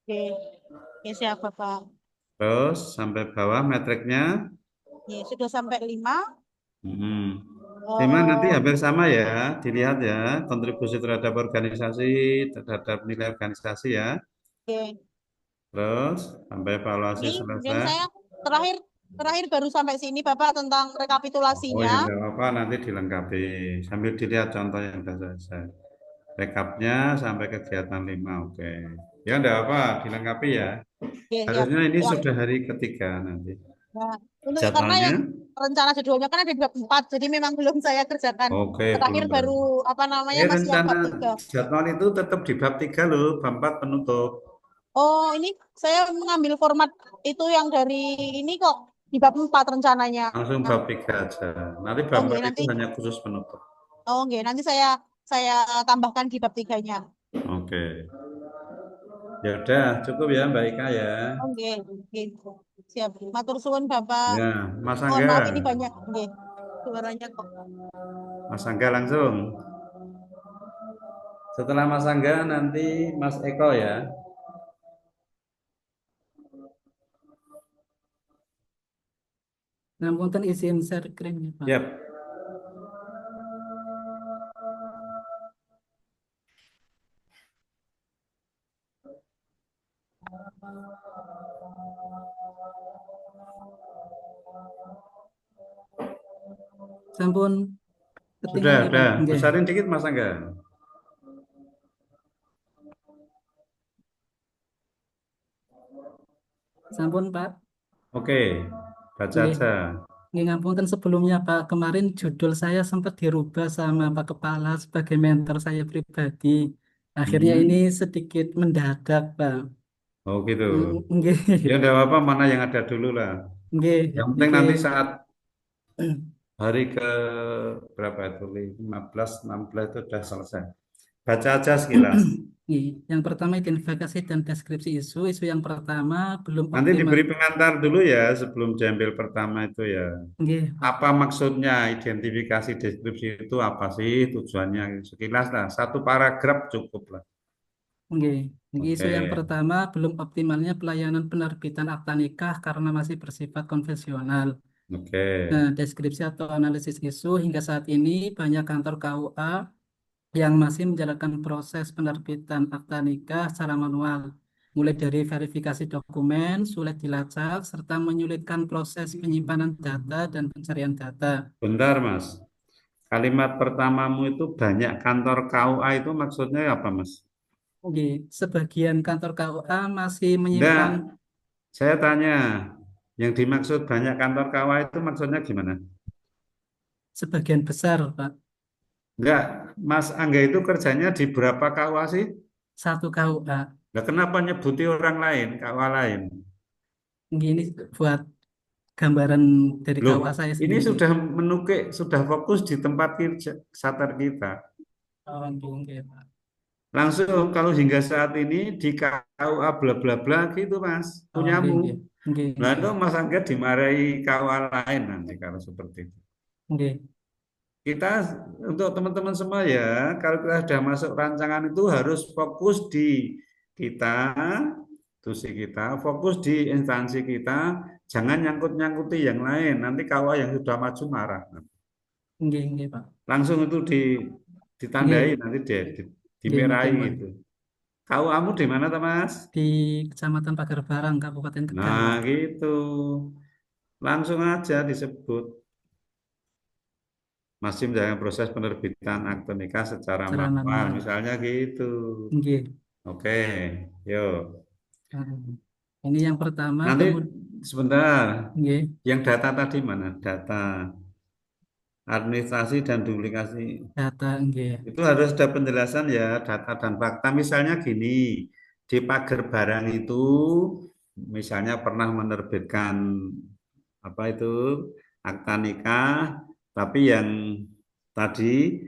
Oke. Oke, siap Bapak. Terus sampai bawah metriknya. Ya, sudah sampai 5. Hmm. 5 nanti Oh, hampir sama ya, dilihat ya, kontribusi terhadap organisasi, terhadap nilai organisasi ya. oke. Terus sampai evaluasi Ini kemudian selesai. saya terakhir terakhir baru sampai sini Bapak tentang Oh ya rekapitulasinya. nggak apa-apa, nanti dilengkapi. Sambil dilihat contoh yang sudah selesai. Rekapnya sampai kegiatan 5, oke. Ya enggak apa, dilengkapi ya. Oke, siap. Harusnya ini Ya, sudah hari ketiga nanti. nah, untuk karena Jadwalnya, yang rencana jadwalnya kan ada di bab 4, jadi memang belum saya kerjakan. oke, Terakhir belum baru berarti. apa namanya masih yang Rencana bab 3. jadwal itu tetap di bab 3 loh, bab 4 penutup. Oh, ini saya mengambil format itu yang dari ini kok di bab 4 rencananya. Langsung Nah, bab 3 aja. Nanti oh bab nggih, 4 itu nanti hanya khusus penutup. oh nggih, nanti saya tambahkan di bab 3-nya. Oke. Ya udah, cukup ya Mbak Ika ya. Oh nggih, nggih. Siap. Matur suwun Bapak. Ya, Mas Mohon Angga. maaf ini banyak nggih. Suaranya kok. Mas Angga langsung. Setelah Mas Angga nanti Mas Eko ya. Ngapunten izin share screen ya, Pak. Yap. Sampun Sudah, ketingal nggih, Pak. Nggih. besarin dikit Mas Angga. Sampun, Pak. Oke, baca Nggih. aja. Nggih, ngapunten sebelumnya, Pak. Kemarin judul saya sempat dirubah sama Pak Kepala sebagai mentor saya pribadi. Akhirnya ini sedikit mendadak, Pak. Oh gitu. Nggih. Ya enggak apa-apa, mana yang ada dulu lah. Nggih. Yang penting Niki nanti saat hari ke berapa itu? 15, 16 itu sudah selesai. Baca aja sekilas. Nggih. Yang pertama identifikasi dan deskripsi isu. Isu yang pertama belum Nanti optimal. diberi pengantar dulu ya sebelum diambil pertama itu ya. Nggih, Pak. Apa maksudnya identifikasi deskripsi itu apa sih tujuannya? Sekilas lah, satu paragraf cukup lah. Nggih. Niki isu yang Oke, pertama belum optimalnya pelayanan penerbitan akta nikah karena masih bersifat konvensional. oke. Nah, deskripsi atau analisis isu hingga saat ini banyak kantor KUA yang masih menjalankan proses penerbitan akta nikah secara manual, mulai dari verifikasi dokumen, sulit dilacak, serta menyulitkan proses penyimpanan data dan pencarian data. Bentar Mas. Kalimat pertamamu itu banyak kantor KUA itu maksudnya apa Mas? Nggih, sebagian kantor KUA masih Enggak, menyimpan saya tanya. Yang dimaksud banyak kantor KUA itu maksudnya gimana? sebagian besar, Pak. Enggak, Mas Angga itu kerjanya di berapa KUA sih? Satu KUA. Nah, kenapa nyebuti orang lain, KUA lain? Nggih, ini buat gambaran dari Loh, KUA saya ini sendiri. sudah menukik, sudah fokus di tempat kerja, satar kita. Oh, nggih, Pak. Langsung kalau hingga saat ini di KUA bla bla bla gitu Mas, Oh, nggih, punyamu. nggih. Nggih, Nah nggih. itu Mas Angga dimarahi KUA lain nanti kalau seperti itu. Nggih. Kita untuk teman-teman semua ya, kalau kita sudah masuk rancangan itu harus fokus di kita, tusi kita, fokus di instansi kita, jangan nyangkut-nyangkuti yang lain. Nanti KUA yang sudah maju marah. Nggih, nggih, Pak. Langsung itu ditandai Nggih, nanti nggih dimerahi matur nuwun. gitu. KUA-mu di mana, Mas? Di Kecamatan Pagar Barang, Kabupaten Tegal, Nah, Pak. gitu. Langsung aja disebut. Masih menjalankan proses penerbitan akte nikah secara Secara manual, manual. misalnya gitu. Nggih. Oke, yuk. Hmm. Ini yang pertama, Nanti kemudian sebentar, nggih, yang data tadi mana? Data administrasi dan duplikasi. data nggih. Itu harus ada penjelasan ya, data dan fakta. Misalnya gini, di pagar barang itu, misalnya pernah menerbitkan apa itu akta nikah, tapi yang tadi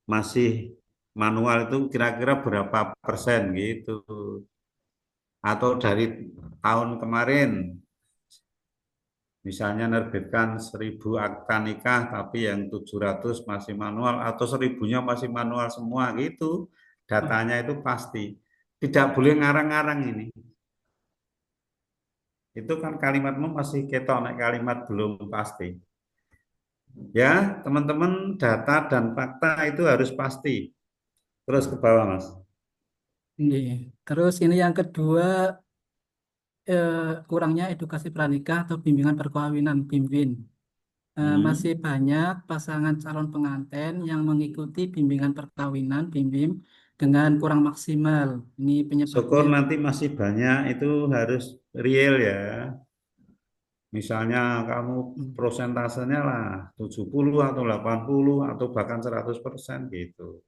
masih manual itu kira-kira berapa persen gitu. Atau dari tahun kemarin, misalnya nerbitkan 1000 akta nikah, tapi yang 700 masih manual, atau 1000-nya masih manual semua gitu. Datanya itu pasti. Tidak boleh ngarang-ngarang ini. Itu kan kalimatmu masih ketok, kalimat belum pasti. Ya, teman-teman, data dan fakta itu harus pasti. Terus ke bawah, Mas. Nggih. Terus ini yang kedua, kurangnya edukasi pranikah atau bimbingan perkawinan, BIMBIN. Masih banyak pasangan calon pengantin yang mengikuti bimbingan perkawinan, BIMBIM, dengan kurang maksimal. Ini Syukur penyebabnya. nanti masih banyak, itu harus real ya. Misalnya kamu prosentasenya lah 70 atau 80 atau bahkan 100% gitu.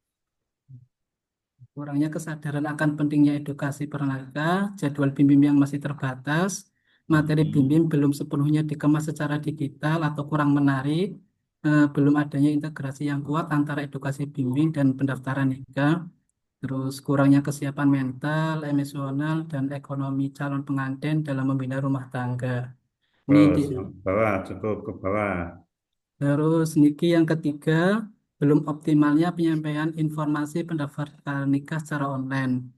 Kurangnya kesadaran akan pentingnya edukasi pernikah, jadwal bimbing yang masih terbatas, materi bimbing belum sepenuhnya dikemas secara digital atau kurang menarik, belum adanya integrasi yang kuat antara edukasi bimbing dan pendaftaran nikah, terus kurangnya kesiapan mental, emosional, dan ekonomi calon pengantin dalam membina rumah tangga. Ini Terus bawah, cukup ke bawah. terus niki yang ketiga, belum optimalnya penyampaian informasi pendaftaran nikah secara online.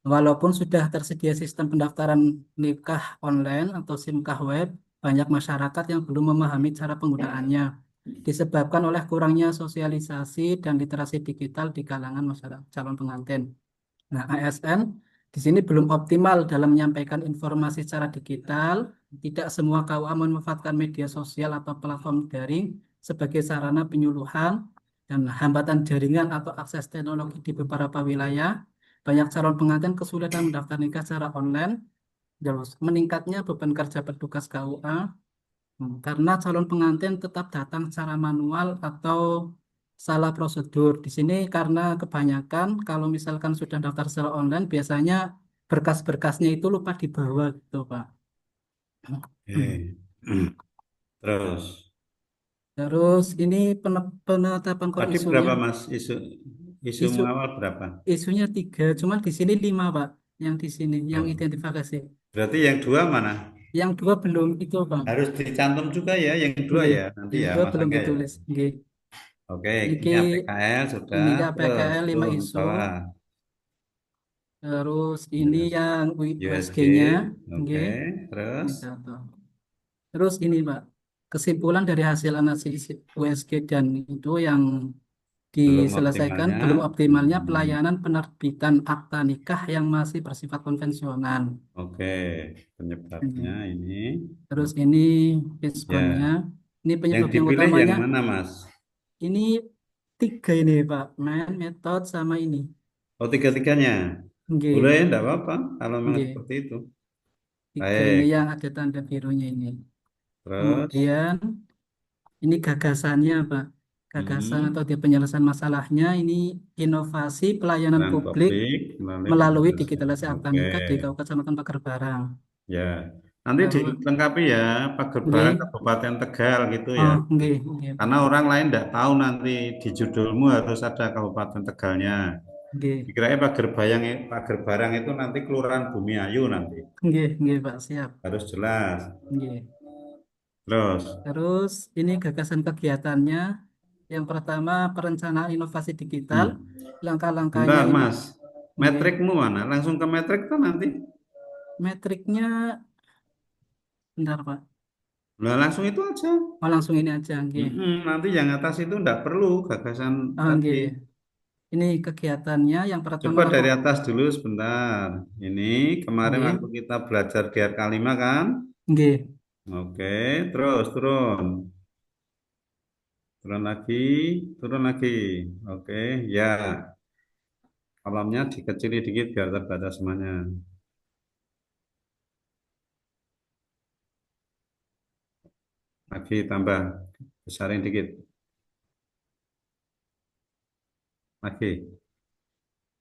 Walaupun sudah tersedia sistem pendaftaran nikah online atau SIMKAH web, banyak masyarakat yang belum memahami cara penggunaannya, disebabkan oleh kurangnya sosialisasi dan literasi digital di kalangan masyarakat calon pengantin. Nah, ASN di sini belum optimal dalam menyampaikan informasi secara digital. Tidak semua KUA memanfaatkan media sosial atau platform daring sebagai sarana penyuluhan dan hambatan jaringan atau akses teknologi di beberapa wilayah. Banyak calon pengantin kesulitan mendaftar nikah secara online. Terus meningkatnya beban kerja petugas KUA karena calon pengantin tetap datang secara manual atau salah prosedur. Di sini karena kebanyakan kalau misalkan sudah daftar secara online biasanya berkas-berkasnya itu lupa dibawa gitu, Pak. Oke. Terus, Terus ini penetapan kok tadi isunya. berapa Mas isu Isu mengawal berapa? isunya 3, cuman di sini 5, Pak. Yang di sini yang Oh, identifikasi. berarti yang dua mana? Yang 2 belum itu, Pak. Harus dicantum juga ya, yang dua Nggih, ya, nanti yang ya 2 Mas belum Angga ya. ditulis. Nggih. Oke, Niki ini PKL sudah, ini terus KPKL 5 turun ke isu. bawah. Terus ini Terus yang USG, USG-nya, oke, nggih, terus ini satu. Terus ini, Pak, kesimpulan dari hasil analisis USG dan itu yang belum diselesaikan optimalnya. belum optimalnya Hmm, pelayanan penerbitan akta nikah yang masih bersifat konvensional. oke, penyebabnya Hmm. ini. Terus ini responnya. Ya, Ini yang penyebab yang dipilih yang utamanya. mana Mas? Ini 3 ini, Pak, metode sama ini. Oh, tiga-tiganya. Boleh, Nggih, enggak apa-apa kalau memang nggih. seperti itu. 3 ini Baik, yang ada tanda birunya ini. terus, Kemudian ini gagasannya, Pak. Gagasan atau dia penyelesaian masalahnya ini inovasi pelayanan dan publik publik melalui melalui digitalisasi. digitalisasi akta Oke, nikah di Kecamatan Pagar Barang. ya. Nanti Terus, dilengkapi ya, Pager Barang nggih. Kabupaten Tegal gitu ya. Oh, nggih, nggih, Karena Pak. orang lain tidak tahu nanti di judulmu harus ada Kabupaten Tegalnya. Nggih, Dikirain Pager Barang itu nanti Kelurahan Bumiayu nanti. nggih, nggih, Pak, siap. Harus jelas. Nggih. Terus, Terus ini gagasan kegiatannya. Yang pertama, perencanaan inovasi digital. hmm, Langkah-langkahnya bentar ini, Mas. nggih. Metrikmu mana? Langsung ke metrik tuh nanti. Metriknya, bentar, Pak. Nah, langsung itu aja. Oh, langsung ini aja, nggih. Nanti yang atas itu enggak perlu gagasan Oh, tadi. nggih. Ini kegiatannya yang pertama Coba dari lakukan. atas dulu sebentar. Ini kemarin Nggih, waktu kita belajar GR5 kan? nggih. Oke, terus turun. Turun lagi, turun lagi. Oke, ya. Kolomnya dikecili dikit biar terbaca semuanya. Lagi tambah, besarin dikit. Lagi.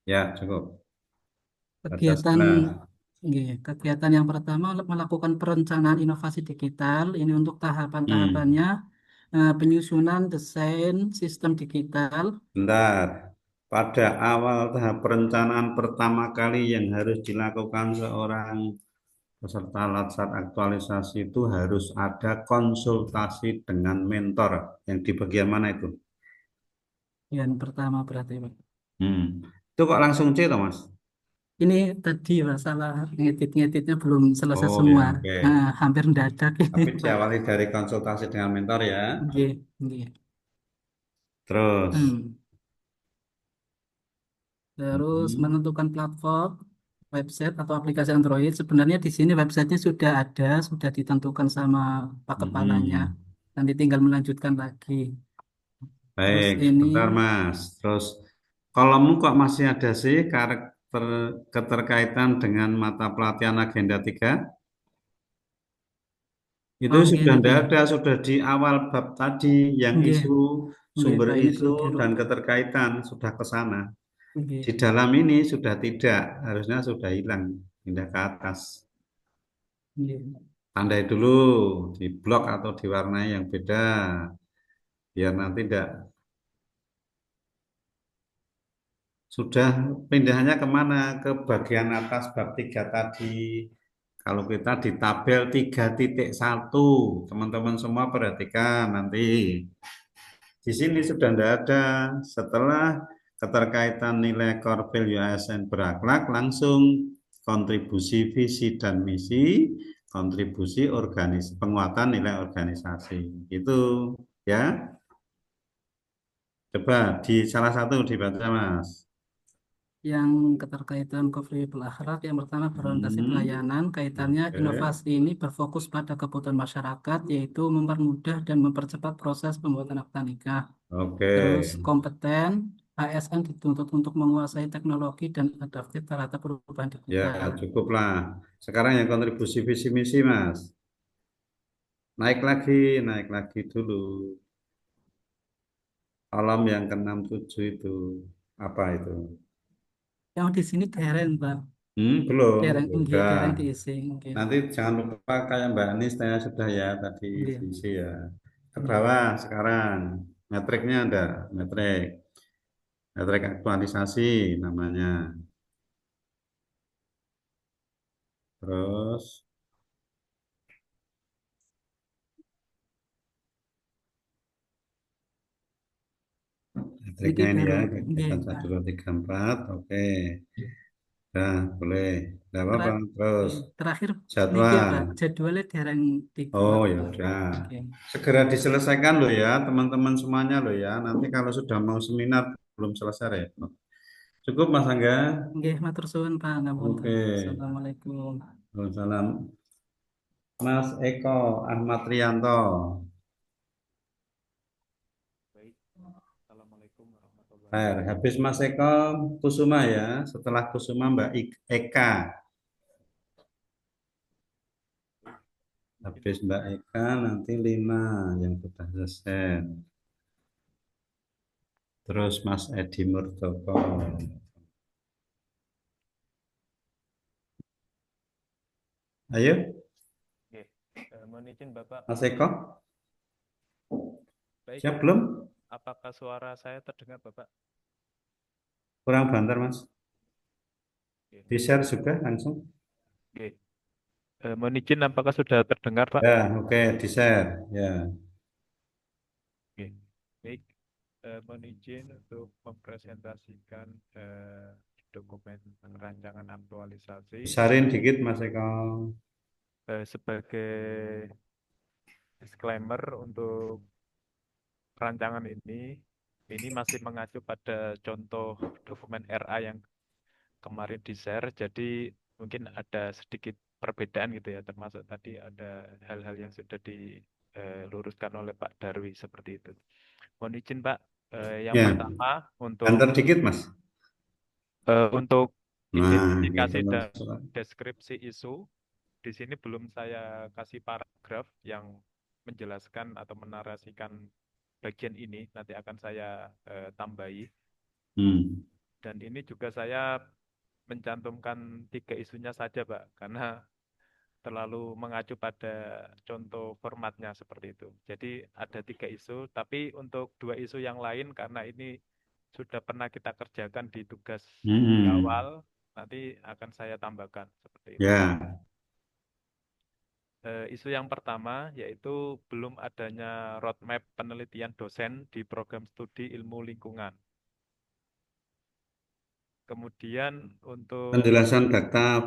Ya, cukup. Baca Kegiatan sebelah. nggih, kegiatan yang pertama melakukan perencanaan inovasi digital. Ini untuk Hmm, tahapan-tahapannya, penyusunan desain sistem digital. bentar. Pada awal tahap perencanaan pertama kali yang harus dilakukan seorang peserta latsar aktualisasi itu harus ada konsultasi dengan mentor. Yang di bagian mana itu? Yang pertama berarti, Pak. Hmm. Itu kok langsung C, toh, Mas? Ini tadi masalah ngedit-ngeditnya belum selesai Oh semua. ya, oke. Hampir mendadak ini, Tapi Pak. diawali dari konsultasi dengan mentor ya. Nggih, nggih. Terus, Hmm. Terus hmm, menentukan platform, website atau aplikasi Android. Sebenarnya di sini websitenya sudah ada, sudah ditentukan sama Pak Kepalanya. hmm. Nanti tinggal melanjutkan lagi. Terus Baik, ini, sebentar Mas. Terus, kolommu kok masih ada sih karakter keterkaitan dengan mata pelatihan agenda 3? Itu oh nggih sudah niki, tidak ada, sudah di awal bab tadi yang nggih, isu, nggih sumber Pak ini isu, belum dan dirubah. keterkaitan sudah ke sana. Di Nggih, dalam ini sudah tidak, harusnya sudah hilang, pindah ke atas. nggih, Tandai dulu di blok atau diwarnai yang beda, biar nanti tidak. Sudah pindahnya kemana? Ke bagian atas bab 3 tadi. Kalau kita di tabel 3.1, teman-teman semua perhatikan nanti. Di sini sudah tidak ada. Setelah keterkaitan nilai core value ASN berakhlak, langsung kontribusi visi dan misi, kontribusi penguatan nilai organisasi. Itu ya. Coba di salah satu dibaca, Mas. Yang keterkaitan Kofribul Akhlak yang pertama berorientasi Hmm, pelayanan, kaitannya oke. inovasi ini berfokus pada kebutuhan masyarakat, yaitu mempermudah dan mempercepat proses pembuatan akta nikah. Oke. Terus kompeten, ASN dituntut untuk menguasai teknologi dan adaptif terhadap perubahan Ya, digital. cukuplah. Sekarang yang kontribusi visi misi, Mas. Naik lagi dulu. Kolom yang ke-67 itu apa itu? Yang di sini dereng, Pak. Belum. Dereng, Ya nggih, udah. dereng diisi, nggih. Nanti jangan lupa kayak Mbak Anis saya sudah ya tadi Nggih, visi ya. Ke nggih. bawah sekarang. Metriknya ada, metrik. Metrik aktualisasi namanya. Terus Niki metriknya ini baru, ya, kita nggih, baca Pak. dulu 34. Oke. Nah, boleh. Tidak apa-apa. Ter- Terus Terakhir niki jadwal. Pak, jadwalnya dereng Oh dibuat, ya Pak. udah. Oke. Segera diselesaikan loh ya, teman-teman semuanya loh ya. Nanti kalau sudah mau seminar belum selesai repot. Cukup Mas Angga. Nggih, matur suwun Pak, ngapunten. Oke. Assalamualaikum. Waalaikumsalam. Mas Eko Ahmad Rianto. Baik, Assalamualaikum warahmatullahi wabarakatuh. Habis Mas Eko Kusuma ya. Setelah Kusuma Mbak Eka. Habis Mbak Eka nanti 5 yang sudah selesai. Terus Mas Edi Murdoko. Ayo, Oke, mohon izin Bapak. Mas Eko. Baik, Siap belum? apakah suara saya terdengar Bapak? Kurang banter Mas. Oke, Di-share juga langsung. oke. Mohon izin apakah sudah terdengar Pak? Ya, oke, di-share. Ya. Oke, baik. Mohon izin untuk mempresentasikan dokumen rancangan aktualisasi Besarin dikit Mas Eko. sebagai disclaimer untuk rancangan ini masih mengacu pada contoh dokumen RA yang kemarin di-share, jadi mungkin ada sedikit perbedaan gitu ya, termasuk tadi ada hal-hal yang sudah diluruskan oleh Pak Darwi seperti itu. Mohon izin Pak, yang Ya, pertama banter dikit Mas. untuk Nah, gitu identifikasi Mas. dan deskripsi isu, di sini belum saya kasih paragraf yang menjelaskan atau menarasikan bagian ini, nanti akan saya tambahi. Hmm. Dan ini juga saya mencantumkan 3 isunya saja, Pak, karena terlalu mengacu pada contoh formatnya seperti itu. Jadi ada 3 isu, tapi untuk 2 isu yang lain karena ini sudah pernah kita kerjakan di tugas di Hmm. awal, nanti akan saya tambahkan seperti itu. Ya, Isu yang pertama yaitu belum adanya roadmap penelitian dosen di program studi ilmu lingkungan. Kemudian untuk penjelasan data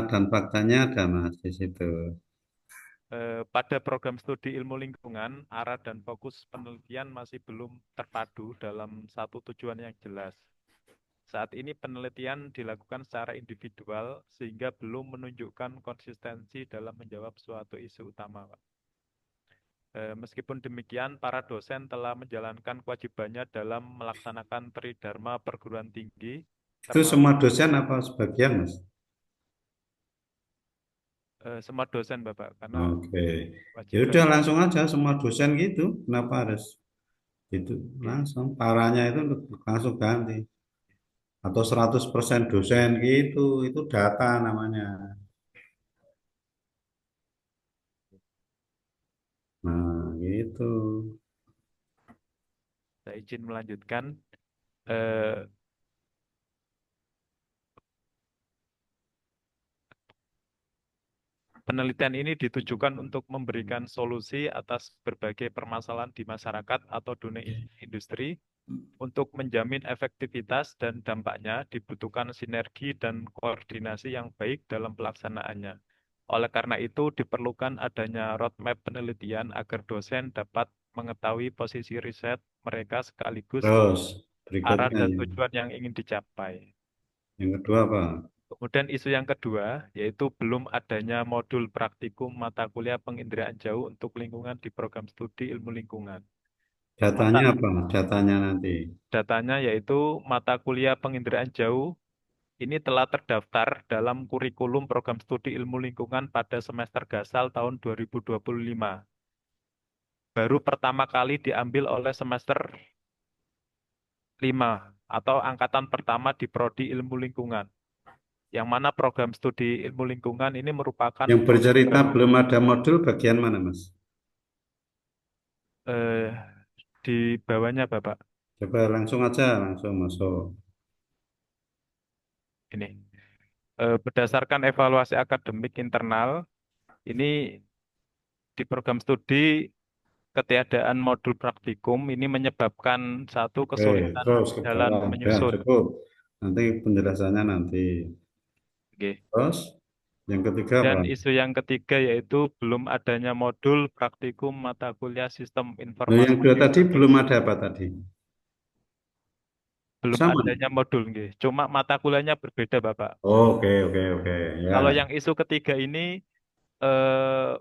dan faktanya ada Mas di situ. pada program studi ilmu lingkungan, arah dan fokus penelitian masih belum terpadu dalam satu tujuan yang jelas. Saat ini penelitian dilakukan secara individual sehingga belum menunjukkan konsistensi dalam menjawab suatu isu utama, Pak. Meskipun demikian, para dosen telah menjalankan kewajibannya dalam melaksanakan tridharma perguruan tinggi, Itu semua dosen apa sebagian Mas? semua dosen, Bapak, karena Oke. Ya wajib udah belajar. langsung aja semua dosen gitu. Kenapa harus itu langsung parahnya itu langsung ganti atau 100% dosen gitu itu data namanya. Nah gitu. Saya izin melanjutkan. Eh, Penelitian ini ditujukan untuk memberikan solusi atas berbagai permasalahan di masyarakat atau dunia industri. Untuk menjamin efektivitas dan dampaknya dibutuhkan sinergi dan koordinasi yang baik dalam pelaksanaannya. Oleh karena itu, diperlukan adanya roadmap penelitian agar dosen dapat mengetahui posisi riset mereka sekaligus Terus arah berikutnya dan tujuan yang ingin dicapai. yang kedua apa? Kemudian isu yang kedua, yaitu belum adanya modul praktikum mata kuliah penginderaan jauh untuk lingkungan di program studi ilmu lingkungan. Datanya Mata apa? Datanya nanti. Datanya yaitu mata kuliah penginderaan jauh ini telah terdaftar dalam kurikulum program studi ilmu lingkungan pada semester Gasal tahun 2025. Baru pertama kali diambil oleh semester 5 atau angkatan pertama di Prodi Ilmu Lingkungan. Yang mana program studi ilmu lingkungan ini merupakan Yang bercerita program belum ada modul bagian mana, Mas? eh, di bawahnya Bapak. Coba langsung aja, langsung masuk. Ini berdasarkan evaluasi akademik internal, ini di program studi ketiadaan modul praktikum ini menyebabkan satu Oke, kesulitan terus ke dalam bawah. Ya, menyusun. cukup. Nanti penjelasannya nanti. Oke. Terus, yang ketiga apa? Dan isu yang ketiga yaitu belum adanya modul praktikum mata kuliah sistem Nah, informasi yang dua tadi geografis. belum ada apa tadi? Belum Sama. adanya modul, nggih. Cuma mata kuliahnya berbeda, Bapak. Oke, oke, oke. Ya, Kalau yang isu ketiga ini eh,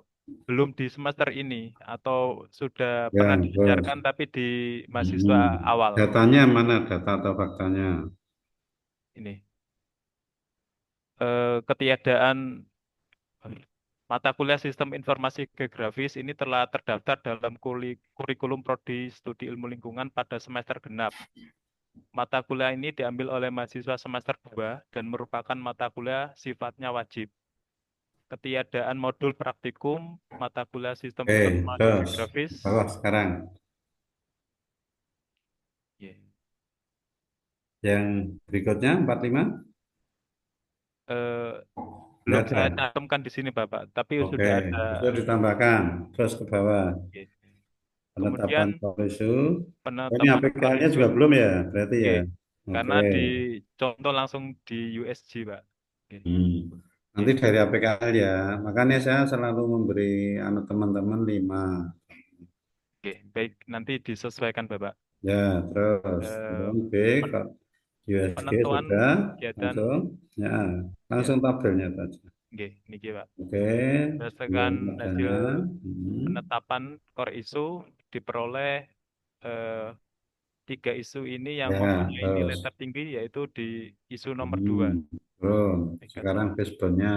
belum di semester ini atau sudah ya, pernah terus. dibicarakan tapi di mahasiswa awal Datanya mana? Data atau faktanya? ini. Ketiadaan mata kuliah sistem informasi geografis ini telah terdaftar dalam kurikulum prodi studi ilmu lingkungan pada semester genap. Mata kuliah ini diambil oleh mahasiswa semester 2 dan merupakan mata kuliah sifatnya wajib. Ketiadaan modul praktikum mata kuliah sistem Oke, informasi terus. geografis. Bawah sekarang. Ya. Yang berikutnya, 45? Eh, Nggak belum ada. saya cantumkan di sini, Bapak, tapi Oke, sudah ada. itu ditambahkan. Terus ke bawah. Ya. Penetapan Kemudian isu. Ini penetapan skor APK-nya isu, juga belum ya, berarti oke, ya. karena Oke. dicontoh langsung di USG, Pak. Oke. Nanti Oke. dari APK ya. Makanya saya selalu memberi teman-teman 5. Oke, baik, nanti disesuaikan, Bapak. Ya, terus. Eh, Belum B, pen- kok USG penentuan sudah. kegiatan, Langsung. Ya, ya, langsung tabelnya saja. oke, niki, Pak. Oke, Berdasarkan belum hasil adanya. penetapan core isu diperoleh eh, 3 isu ini yang Ya, mempunyai nilai terus. tertinggi yaitu di isu nomor 2. Belum. Negatif. Sekarang baseballnya.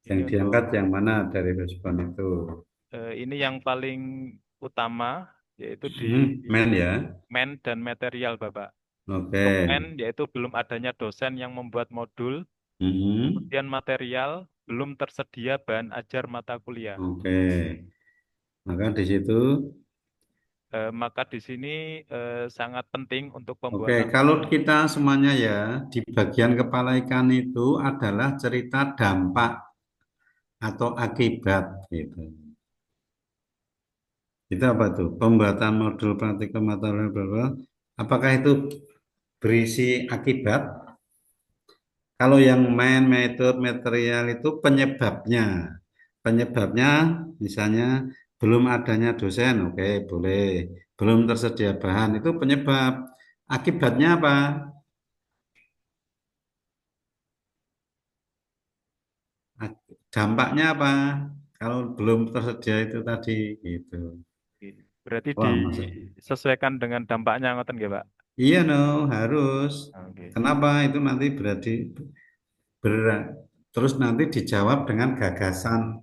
Yang Ini diangkat untuk yang mana dari baseball itu? ini yang paling utama yaitu di Men ya. men dan material, Bapak. Oke. Untuk men yaitu belum adanya dosen yang membuat modul, Hmm, kemudian material belum tersedia bahan ajar mata kuliah. Oke. Maka di situ. Maka di sini sangat penting untuk Oke, pembuatan. kalau kita semuanya ya, di bagian kepala ikan itu adalah cerita dampak atau akibat gitu. Itu apa tuh? Pembuatan modul praktikum atau berapa? Apakah itu berisi akibat? Kalau yang main metode material itu penyebabnya. Penyebabnya misalnya belum adanya dosen, oke, boleh. Belum tersedia bahan, itu penyebab. Akibatnya apa? Dampaknya apa? Kalau belum tersedia itu tadi gitu. Berarti Wah, maksud. disesuaikan dengan dampaknya, ngoten nggih, Pak? Iya, no, harus. Oke. Kenapa? Itu nanti berarti berat. Terus nanti dijawab dengan gagasan,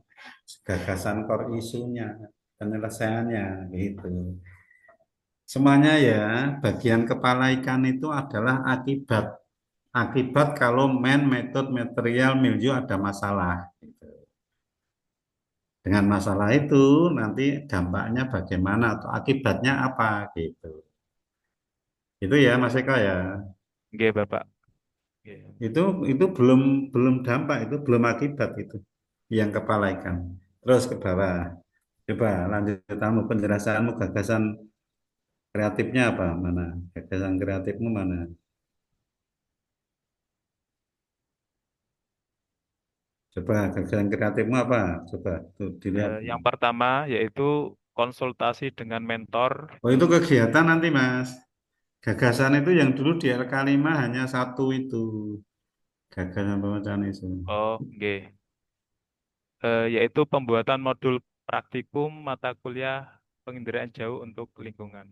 gagasan core isunya, penyelesaiannya gitu. Semuanya ya, bagian kepala ikan itu adalah akibat. Akibat kalau metode material milieu ada masalah. Gitu. Dengan masalah itu nanti dampaknya bagaimana atau akibatnya apa gitu. Itu ya Mas Eko ya. Oke, Bapak. Oke. Itu belum belum dampak, itu belum akibat itu yang kepala ikan. Terus ke bawah. Coba lanjut kamu penjelasanmu, gagasan kreatifnya apa? Mana? Gagasan kreatifmu mana? Coba gagasan kreatifmu apa? Coba tuh dilihat. Yang pertama yaitu konsultasi dengan mentor. Oh, itu kegiatan nanti, Mas. Gagasan itu yang dulu di LK5 hanya satu itu. Gagasan pemecahan isu. Oh, nggih. Yaitu pembuatan modul praktikum mata kuliah penginderaan jauh untuk lingkungan.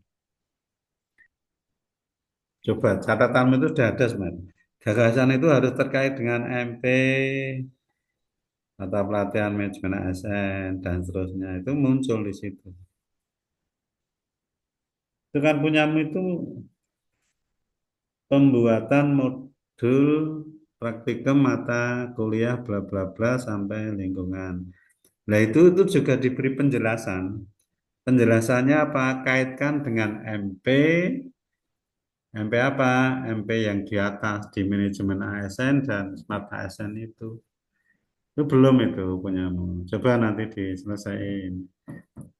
Coba catatanmu itu sudah ada sebenarnya. Gagasan itu harus terkait dengan MP, mata pelatihan manajemen ASN, dan seterusnya. Itu muncul di situ. Itu kan punyamu itu pembuatan modul praktikum mata kuliah bla bla bla sampai lingkungan. Nah itu juga diberi penjelasan. Penjelasannya apa? Kaitkan dengan MP, MP apa? MP yang di atas di manajemen ASN dan smart ASN itu. Itu belum itu punyamu. Coba nanti diselesaikan.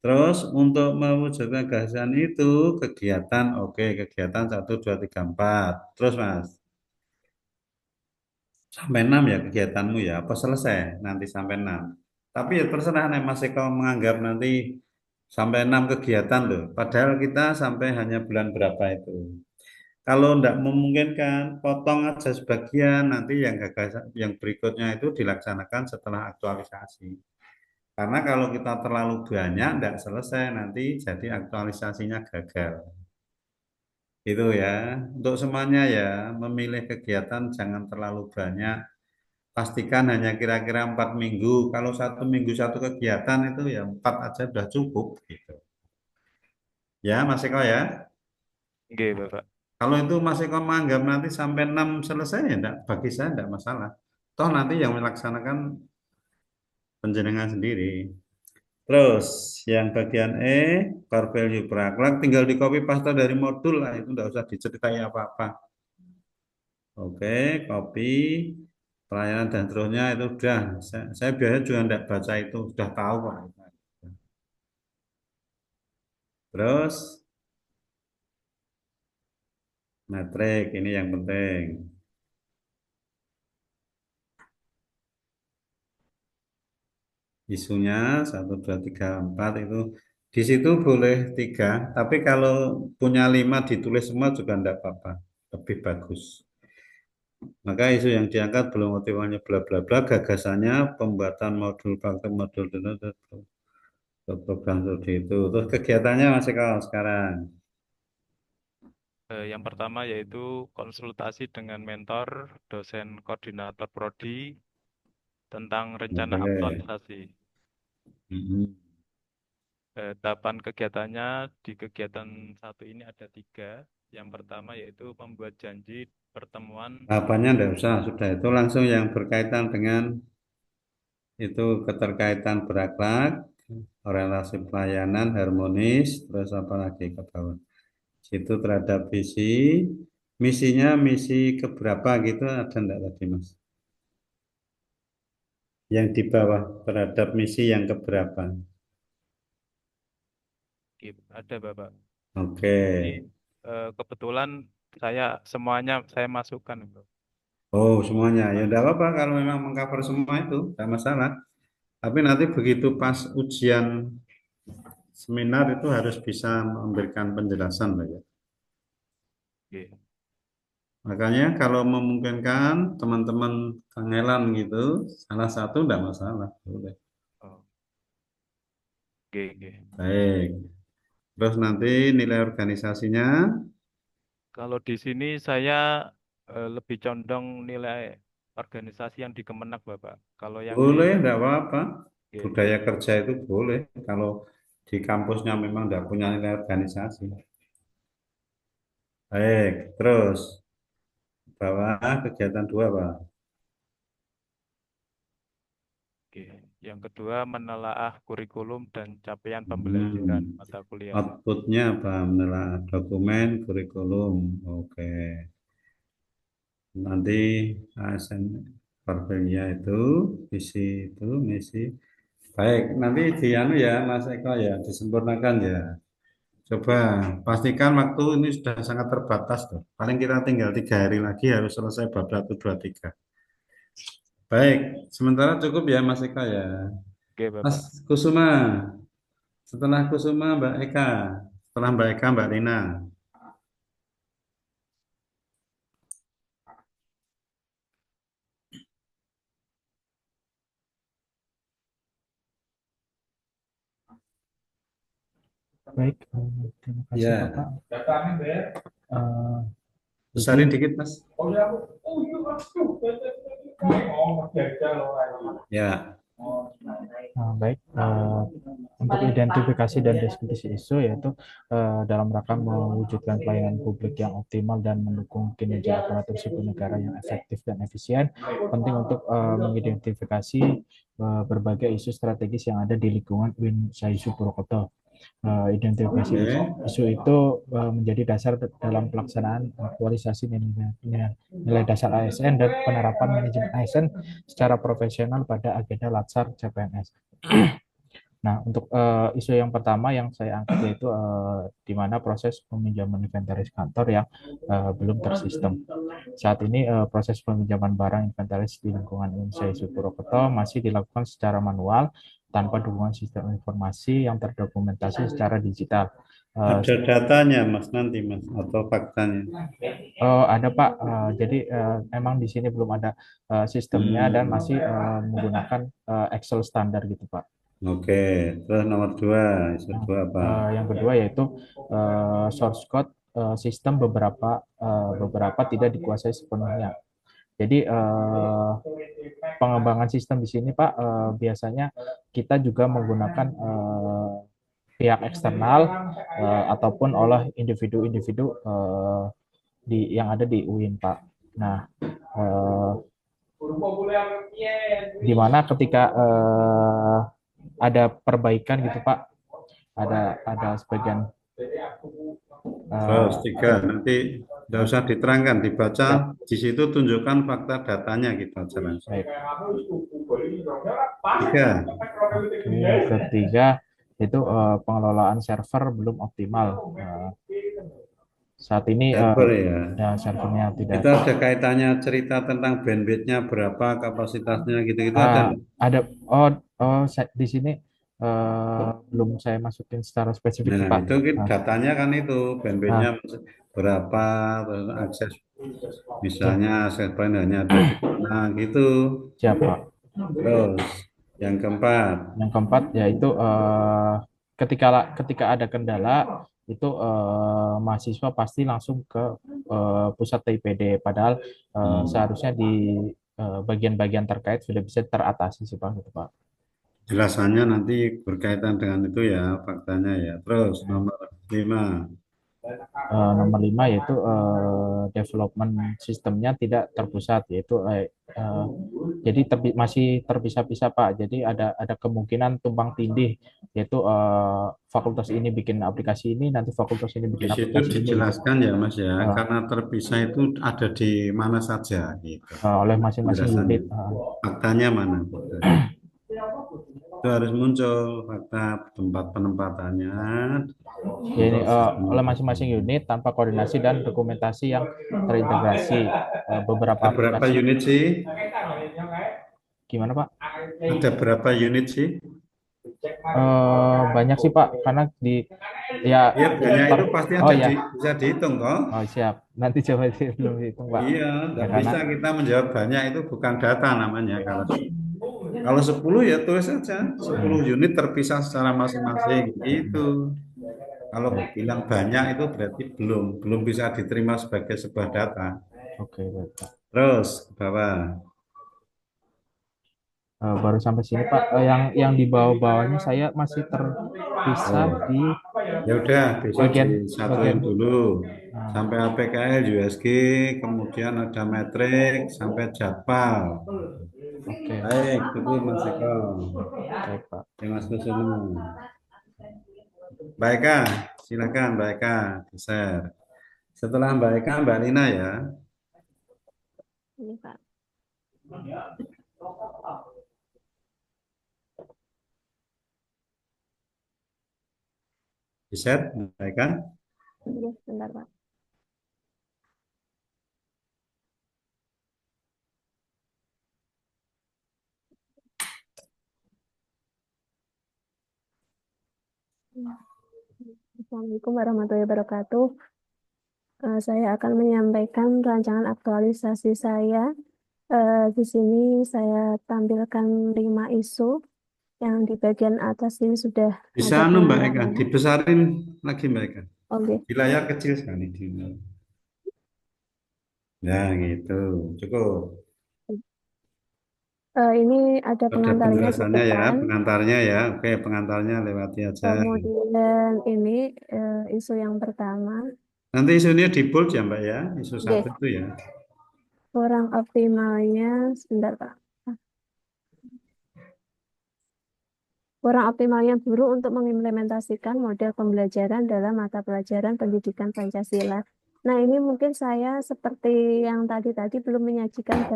Terus untuk mewujudkan gagasan itu kegiatan, oke, kegiatan 1, 2, 3, 4. Terus Mas, sampai 6 ya kegiatanmu ya, apa selesai nanti sampai 6. Tapi ya terserah nih Mas Eko menganggap nanti sampai 6 kegiatan loh. Padahal kita sampai hanya bulan berapa itu. Kalau tidak memungkinkan, potong aja sebagian, nanti yang gagasan yang berikutnya itu dilaksanakan setelah aktualisasi. Karena kalau kita terlalu banyak, tidak selesai, nanti jadi aktualisasinya gagal. Itu ya, untuk semuanya ya, memilih kegiatan jangan terlalu banyak. Pastikan hanya kira-kira 4 minggu. Kalau 1 minggu satu kegiatan itu ya 4 aja sudah cukup gitu. Ya, Mas Eko ya. Nggih, Bapak. Kalau itu Mas Eko menganggap nanti sampai 6 selesai ya enggak, bagi saya enggak masalah. Toh nanti yang melaksanakan penjenengan sendiri. Terus yang bagian E, core value berakhlak tinggal di copy paste dari modul lah, itu enggak usah diceritai apa-apa. Oke, copy pelayanan dan seterusnya itu sudah. Saya biasanya juga enggak baca itu, sudah tahu kok. Terus metrik ini yang penting. Isunya 1, 2, 3, 4 itu di situ boleh 3, tapi kalau punya 5 ditulis semua juga enggak apa-apa, lebih bagus. Maka isu yang diangkat belum motivasinya bla bla bla, gagasannya pembuatan modul praktek modul program studi itu. Terus kegiatannya masih kalau sekarang. Yang pertama yaitu konsultasi dengan mentor, dosen koordinator prodi tentang rencana Oke. aktualisasi. Mhm. Tahapan kegiatannya di kegiatan satu ini ada 3. Yang pertama yaitu membuat janji pertemuan. Apanya enggak usah, sudah itu langsung yang berkaitan dengan itu keterkaitan berakhlak, orientasi pelayanan harmonis, terus apa lagi ke bawah. Situ terhadap visi, misinya misi keberapa gitu ada enggak tadi Mas? Yang di bawah terhadap misi yang keberapa? Ada Bapak. Oke. Ini kebetulan semuanya saya masukkan, Bro. Oh semuanya, ya enggak apa-apa kalau memang mengcover semua itu, enggak masalah. Tapi nanti begitu pas ujian seminar itu harus bisa memberikan penjelasan lah ya. Oke. Makanya kalau memungkinkan teman-teman kangelan gitu, salah satu enggak masalah. Boleh. Oh, oke, oke. Baik. Terus nanti nilai organisasinya Kalau di sini saya lebih condong nilai organisasi yang di Kemenak, Bapak. Kalau yang di boleh, enggak apa-apa. oke, Budaya kerja itu boleh. Kalau di kampusnya memang enggak punya nilai organisasi. Baik, terus bawah kegiatan 2 Pak. oke. Yang kedua menelaah kurikulum dan capaian pembelajaran Hmm. mata kuliah. Outputnya apa? Menelaah dokumen, kurikulum. Oke. Nanti ASN Corbelia itu, visi itu, misi. Baik, nanti di anu ya, Mas Eko ya, disempurnakan ya. Coba pastikan waktu ini sudah sangat terbatas tuh. Paling kita tinggal 3 hari lagi harus selesai bab 1, 2, 3. Baik, sementara cukup ya Mas Eka ya. Oke, Mas Bapak. Kusuma, setelah Kusuma Mbak Eka, setelah Mbak Eka Mbak Rina. Baik, terima kasih Ya, Bapak. Eh, besarin jadi dikit Mas. Ya, baik, untuk identifikasi dan deskripsi isu yaitu dalam rangka mewujudkan pelayanan publik yang optimal dan mendukung kinerja aparatur sipil negara yang efektif dan efisien, penting untuk mengidentifikasi berbagai isu strategis yang ada di lingkungan UIN Saisu Purwokerto. Identifikasi oke. isu itu menjadi dasar dalam pelaksanaan aktualisasi nilai dasar ASN dan penerapan manajemen ASN secara profesional pada agenda Latsar CPNS. Nah, untuk isu yang pertama yang saya angkat yaitu di mana proses peminjaman inventaris kantor yang belum tersistem. Saat ini proses peminjaman barang inventaris di lingkungan Unsai Purwokerto masih dilakukan secara manual tanpa dukungan sistem informasi yang terdokumentasi secara digital. Ada datanya Mas nanti Mas atau faktanya. Ada Pak, jadi emang di sini belum ada sistemnya dan masih menggunakan Excel standar gitu Pak. Oke, terus nomor 2, isu 2 apa? Yang kedua yaitu source code sistem beberapa tidak dikuasai sepenuhnya. Jadi pengembangan sistem di sini Pak biasanya kita juga menggunakan pihak eksternal ataupun oleh individu-individu yang ada di UIN Pak. Nah, di mana ketika ada perbaikan gitu Pak, ada sebagian Terus 3, nanti tidak usah diterangkan, dibaca di situ tunjukkan fakta datanya gitu aja langsung. baik. 3, Yang ketiga itu pengelolaan server belum optimal. Saat ini server ya. servernya tidak Itu ada kaitannya cerita tentang bandwidth-nya berapa, kapasitasnya gitu-gitu ada nggak? ada. Di sini belum saya masukin secara spesifik Nah, Pak. itu datanya kan itu bandwidth-nya berapa, terus akses misalnya akses point hanya ada di mana gitu. Siapa? Terus yang keempat, Yaitu ketika ada kendala itu mahasiswa pasti langsung ke pusat TIPD, padahal seharusnya di bagian-bagian terkait sudah bisa teratasi sih Pak, gitu Pak. jelasannya nanti berkaitan dengan itu ya faktanya ya. Terus nomor 5. Nomor 5 yaitu development sistemnya tidak terpusat, yaitu jadi masih terpisah-pisah Pak. Jadi ada kemungkinan tumpang tindih, yaitu fakultas ini bikin aplikasi ini, nanti fakultas ini bikin Di situ aplikasi ini dijelaskan ya Mas ya, karena terpisah itu ada di mana saja gitu. oleh masing-masing Penjelasannya. unit. Faktanya mana? Itu harus muncul fakta tempat penempatannya. Ya, ini oleh masing-masing unit tanpa koordinasi dan dokumentasi yang terintegrasi. Beberapa Ada berapa aplikasi. unit sih? Gimana Pak? Ada berapa unit sih? Banyak sih Pak, karena Ya banyak itu pasti ada ya. bisa dihitung toh. Oh siap, nanti coba belum dihitung Pak. Iya, nggak bisa kita menjawab banyak, itu bukan data namanya. Kalau 10 ya tulis saja 10 unit terpisah secara masing-masing gitu. Kalau bilang banyak itu berarti belum bisa diterima sebagai sebuah data. Oke, baik Pak. Terus ke bawah. Baru sampai sini Pak. Yang di bawah-bawahnya saya masih terpisah di Ya udah, besok bagian disatuin dulu sampai APKL, USG, kemudian ada metrik sampai jadwal. Oke. Baik, itu Mas Eko. Baik Pak. Mas Kusuma. Mbak Eka, silakan Mbak Eka, share. Setelah Mbak Eka, Mbak Lina ya. Ini, Pak. Bisa, baik kan? Iya, sebentar, Pak. Assalamualaikum warahmatullahi wabarakatuh. Saya akan menyampaikan rancangan aktualisasi saya. Di sini saya tampilkan 5 isu yang di bagian atas ini sudah Bisa ada Mbak Eka, pengarangnya. dibesarin lagi Mbak Eka. Oke. Di layar kecil sekali. Ya gitu, cukup. Ini ada Ada pengantarnya di penjelasannya ya, depan. pengantarnya ya. Oke, pengantarnya lewati aja. Kemudian ini isu yang pertama, Nanti isunya di bold ya Mbak ya, isu Oke. satu itu ya. Kurang optimalnya, sebentar Pak. Kurang optimalnya guru untuk mengimplementasikan model pembelajaran dalam mata pelajaran pendidikan Pancasila. Nah, ini mungkin saya seperti yang tadi belum menyajikan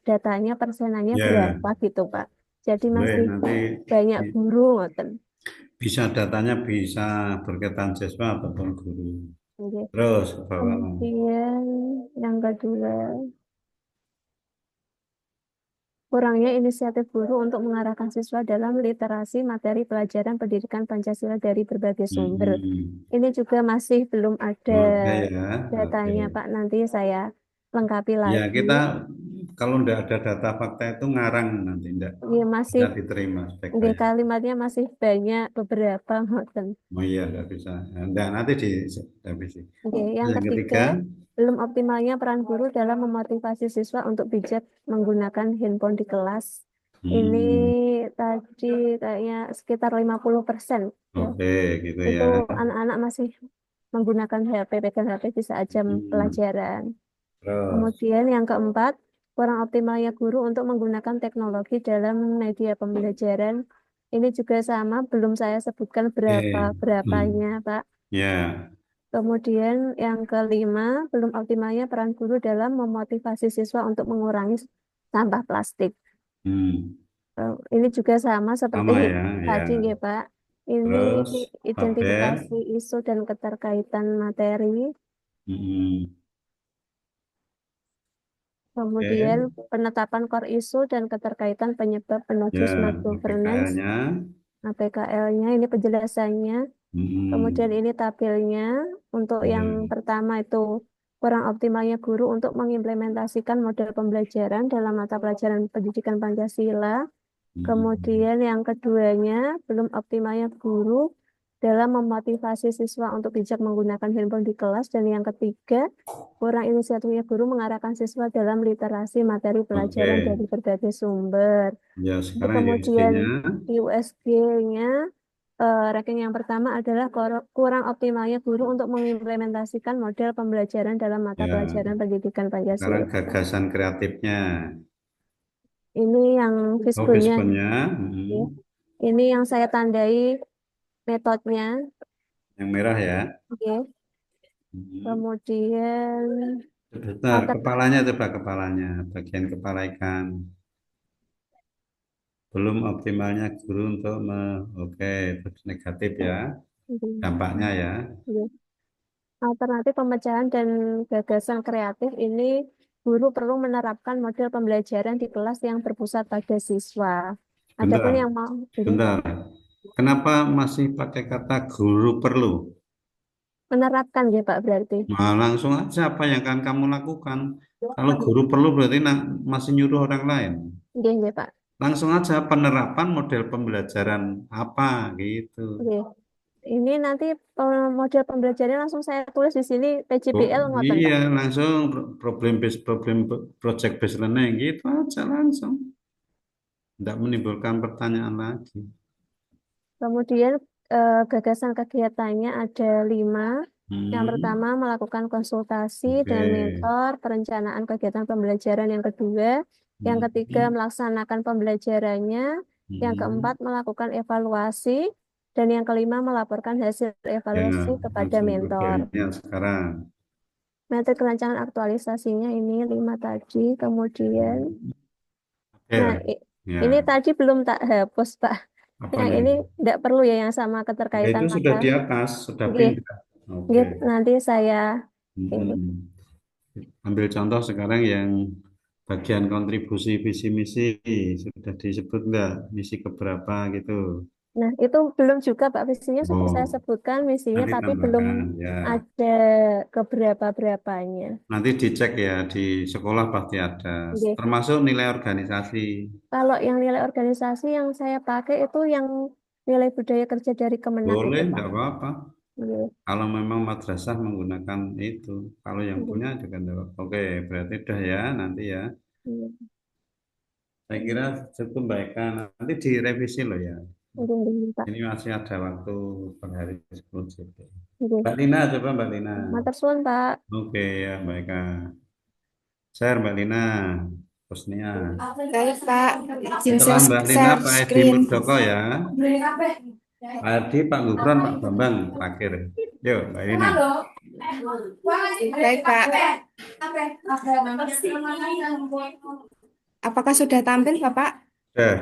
datanya persenannya Ya, berapa gitu, Pak. Jadi boleh masih nanti banyak guru, ngoten. bisa datanya bisa berkaitan siswa ataupun guru. Oke. Terus ke bawah. Kemudian yang kedua, kurangnya inisiatif guru untuk mengarahkan siswa dalam literasi materi pelajaran pendidikan Pancasila dari berbagai sumber. Ini juga masih belum ada Oke ya, datanya, oke. Pak. Nanti saya lengkapi Ya lagi. kita kalau tidak ada data fakta itu ngarang nanti tidak Ini masih, bisa diterima spek ini saya. kalimatnya masih banyak beberapa, ngoten. Oh iya tidak bisa. Tidak nanti di revisi. Oke, yang Yang ketiga, ketiga, belum optimalnya peran guru dalam memotivasi siswa untuk bijak menggunakan handphone di kelas. Ini tadi kayaknya sekitar 50%. Ya. oke gitu Itu ya. anak-anak masih menggunakan HP, pegang HP di saat jam pelajaran. Terus, Kemudian yang keempat, kurang optimalnya guru untuk menggunakan teknologi dalam media pembelajaran. Ini juga sama, belum saya sebutkan berapanya, Pak. ya. Kemudian yang kelima, belum optimalnya peran guru dalam memotivasi siswa untuk mengurangi sampah plastik. Ini juga sama seperti Sama ya, tadi, ya. ya, Pak. Ini Terus, tabel. identifikasi isu dan keterkaitan materi. Kemudian penetapan core isu dan keterkaitan penyebab menuju Ya, smart governance. PKL-nya. APKL-nya ini penjelasannya. Kemudian ini tabelnya. Untuk yang pertama itu kurang optimalnya guru untuk mengimplementasikan model pembelajaran dalam mata pelajaran pendidikan Pancasila. Kemudian yang keduanya, belum optimalnya guru dalam memotivasi siswa untuk bijak menggunakan handphone di kelas. Dan yang ketiga, kurang inisiatifnya guru mengarahkan siswa dalam literasi materi pelajaran Oke. dari berbagai sumber. Ya, sekarang Kemudian USG-nya. di USG-nya, ranking yang pertama adalah kurang optimalnya guru untuk mengimplementasikan model pembelajaran dalam mata Ya, pelajaran pendidikan sekarang Pancasila. gagasan kreatifnya. Ini yang Oh, fiskulnya. fiskunnya. Ya. Ini yang saya tandai metodenya. Yang merah ya. Oke. Kemudian Sebentar, kepalanya coba kepalanya, bagian kepala ikan. Belum optimalnya guru untuk oke, terus negatif ya. Dampaknya ya. alternatif pemecahan dan gagasan kreatif ini guru perlu menerapkan model pembelajaran di kelas yang berpusat pada siswa. Adapun Bentar, yang mau bentar. Kenapa masih pakai kata guru perlu? menerapkan ya Pak berarti. Nah, langsung aja apa yang akan kamu lakukan. Kalau guru perlu berarti masih nyuruh orang lain. Iya, iya Pak. Langsung aja penerapan model pembelajaran apa gitu. Oke. Ini nanti model pembelajarannya langsung saya tulis di sini Oh, PJBL ngoten Pak. iya, langsung problem project based learning gitu aja langsung. Tidak menimbulkan pertanyaan lagi. Kemudian gagasan kegiatannya ada 5. Yang pertama, melakukan konsultasi dengan mentor, perencanaan kegiatan pembelajaran yang kedua. Yang ketiga, melaksanakan pembelajarannya. Yang keempat, melakukan evaluasi. Dan yang kelima, melaporkan hasil Ya, evaluasi kepada langsung mentor. kerjanya sekarang. Metode rancangan aktualisasinya ini 5 tadi, kemudian nah Oke, ya. ini tadi belum tak hapus Pak. Yang Apanya? ini tidak perlu ya yang sama Oke, keterkaitan itu sudah mata. di atas, sudah Nggih, pindah. Oke. nggih, nanti saya ini. Ambil contoh sekarang yang bagian kontribusi visi misi sudah disebut enggak? Misi keberapa gitu. Nah, itu belum juga Pak, visinya sudah saya Oh, sebutkan misinya, nanti tapi belum tambahkan ya. ada keberapa-berapanya. Nanti dicek ya di sekolah pasti ada. Nggih. Termasuk nilai organisasi. Kalau yang nilai organisasi yang saya pakai itu yang nilai budaya kerja dari Kemenak Boleh, itu Pak. enggak apa-apa. Nggih, Kalau memang madrasah menggunakan itu, kalau yang nggih, punya juga enggak apa-apa. Oke, berarti udah ya nanti ya. nggih, Saya kira cukup Mbak Eka. Nanti direvisi loh ya. nggih, nggih, Pak. Ini masih ada waktu per hari 10 JP. Nggih. Mbak Lina, coba Mbak Lina. Matur suwun Pak. Oke ya, Mbak Eka. Share Mbak Lina, Kusnia. Baik, Pak. Izin Setelah Mbak Lina, share Pak Edi screen. Muldoko ya. Pak Edi, Pak Gufron, Pak Bambang terakhir. Yuk, Mbak Lina. Baik, Pak. Apakah sudah tampil, Bapak? Dah.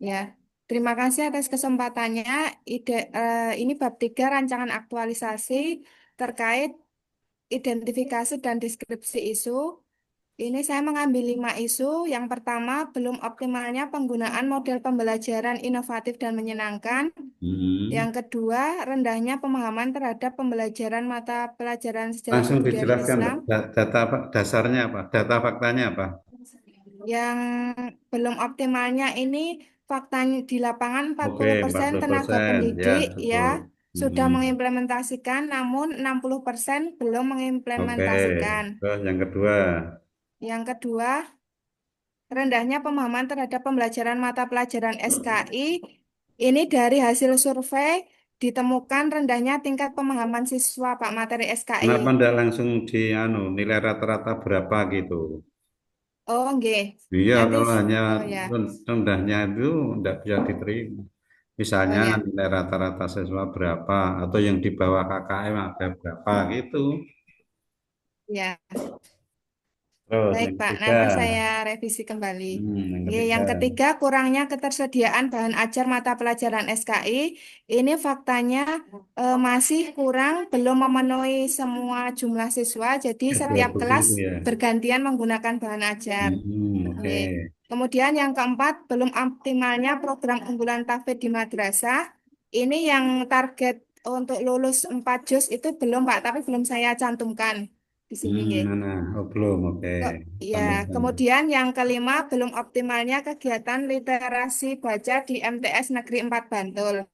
Ya. Terima kasih atas kesempatannya. Ini bab 3 rancangan aktualisasi terkait identifikasi dan deskripsi isu. Ini saya mengambil 5 isu. Yang pertama, belum optimalnya penggunaan model pembelajaran inovatif dan menyenangkan. Yang kedua, rendahnya pemahaman terhadap pembelajaran mata pelajaran sejarah Langsung kebudayaan dijelaskan Islam. data apa, dasarnya apa, data faktanya apa? Yang belum optimalnya ini faktanya di lapangan Oke, 40% tenaga 40%. Ya, pendidik ya cukup. sudah mengimplementasikan, namun 60% belum Oke, mengimplementasikan. terus yang kedua. Yang kedua, rendahnya pemahaman terhadap pembelajaran mata pelajaran SKI. Ini dari hasil survei ditemukan rendahnya tingkat pemahaman siswa Pak materi SKI. Kenapa enggak langsung di nilai rata-rata berapa gitu? Oh, nggih. Iya, Nanti kalau hanya oh ya. rendahnya itu enggak bisa diterima. Misalnya Oh ya. nilai rata-rata siswa berapa atau yang di bawah KKM ada berapa gitu. Ya. Terus Baik, yang Pak. ketiga. Nanti saya revisi kembali. Yang Yang ketiga, kurangnya ketersediaan bahan ajar mata pelajaran SKI. Ini faktanya masih kurang, belum memenuhi semua jumlah siswa. Jadi setiap 20 kelas itu ya. bergantian menggunakan bahan ajar. Oke. Kemudian yang keempat, belum optimalnya program unggulan tahfidz di madrasah. Ini yang target untuk lulus 4 juz itu belum, Pak, tapi belum saya cantumkan di sini. nggih. Oh, belum, oke. Ya, Tambahkan. kemudian yang kelima, belum optimalnya kegiatan literasi baca di MTS Negeri 4 Bantul.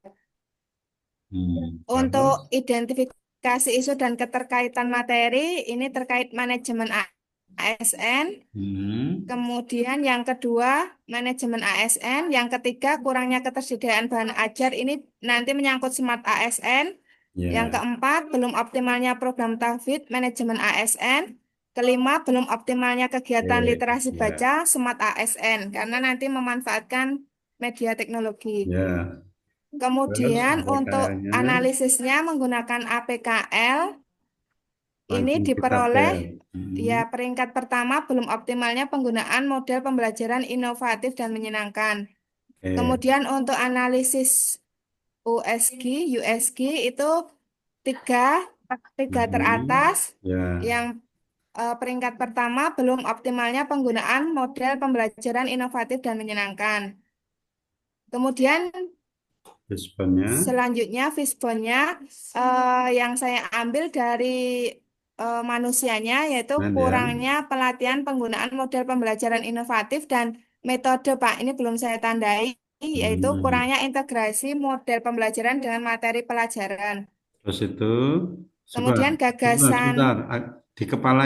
Untuk Terus? identifikasi isu dan keterkaitan materi, ini terkait manajemen ASN. Kemudian yang kedua, manajemen ASN. Yang ketiga, kurangnya ketersediaan bahan ajar. Ini nanti menyangkut smart ASN. Yang keempat, belum optimalnya program tahfidz manajemen ASN. Kelima, belum optimalnya kegiatan literasi baca smart ASN karena nanti memanfaatkan media teknologi. Kemudian untuk analisisnya menggunakan APKL. Ini diperoleh ya peringkat pertama belum optimalnya penggunaan model pembelajaran inovatif dan menyenangkan. Kemudian untuk analisis USG itu tiga teratas. Yang peringkat pertama belum optimalnya penggunaan model pembelajaran inovatif dan menyenangkan. Kemudian selanjutnya Fishbone-nya yang saya ambil dari manusianya yaitu kurangnya pelatihan penggunaan model pembelajaran inovatif dan metode, Pak. Ini belum saya tandai, yaitu kurangnya integrasi model pembelajaran dengan materi pelajaran. Terus itu, kemudian gagasan sebentar, di kepala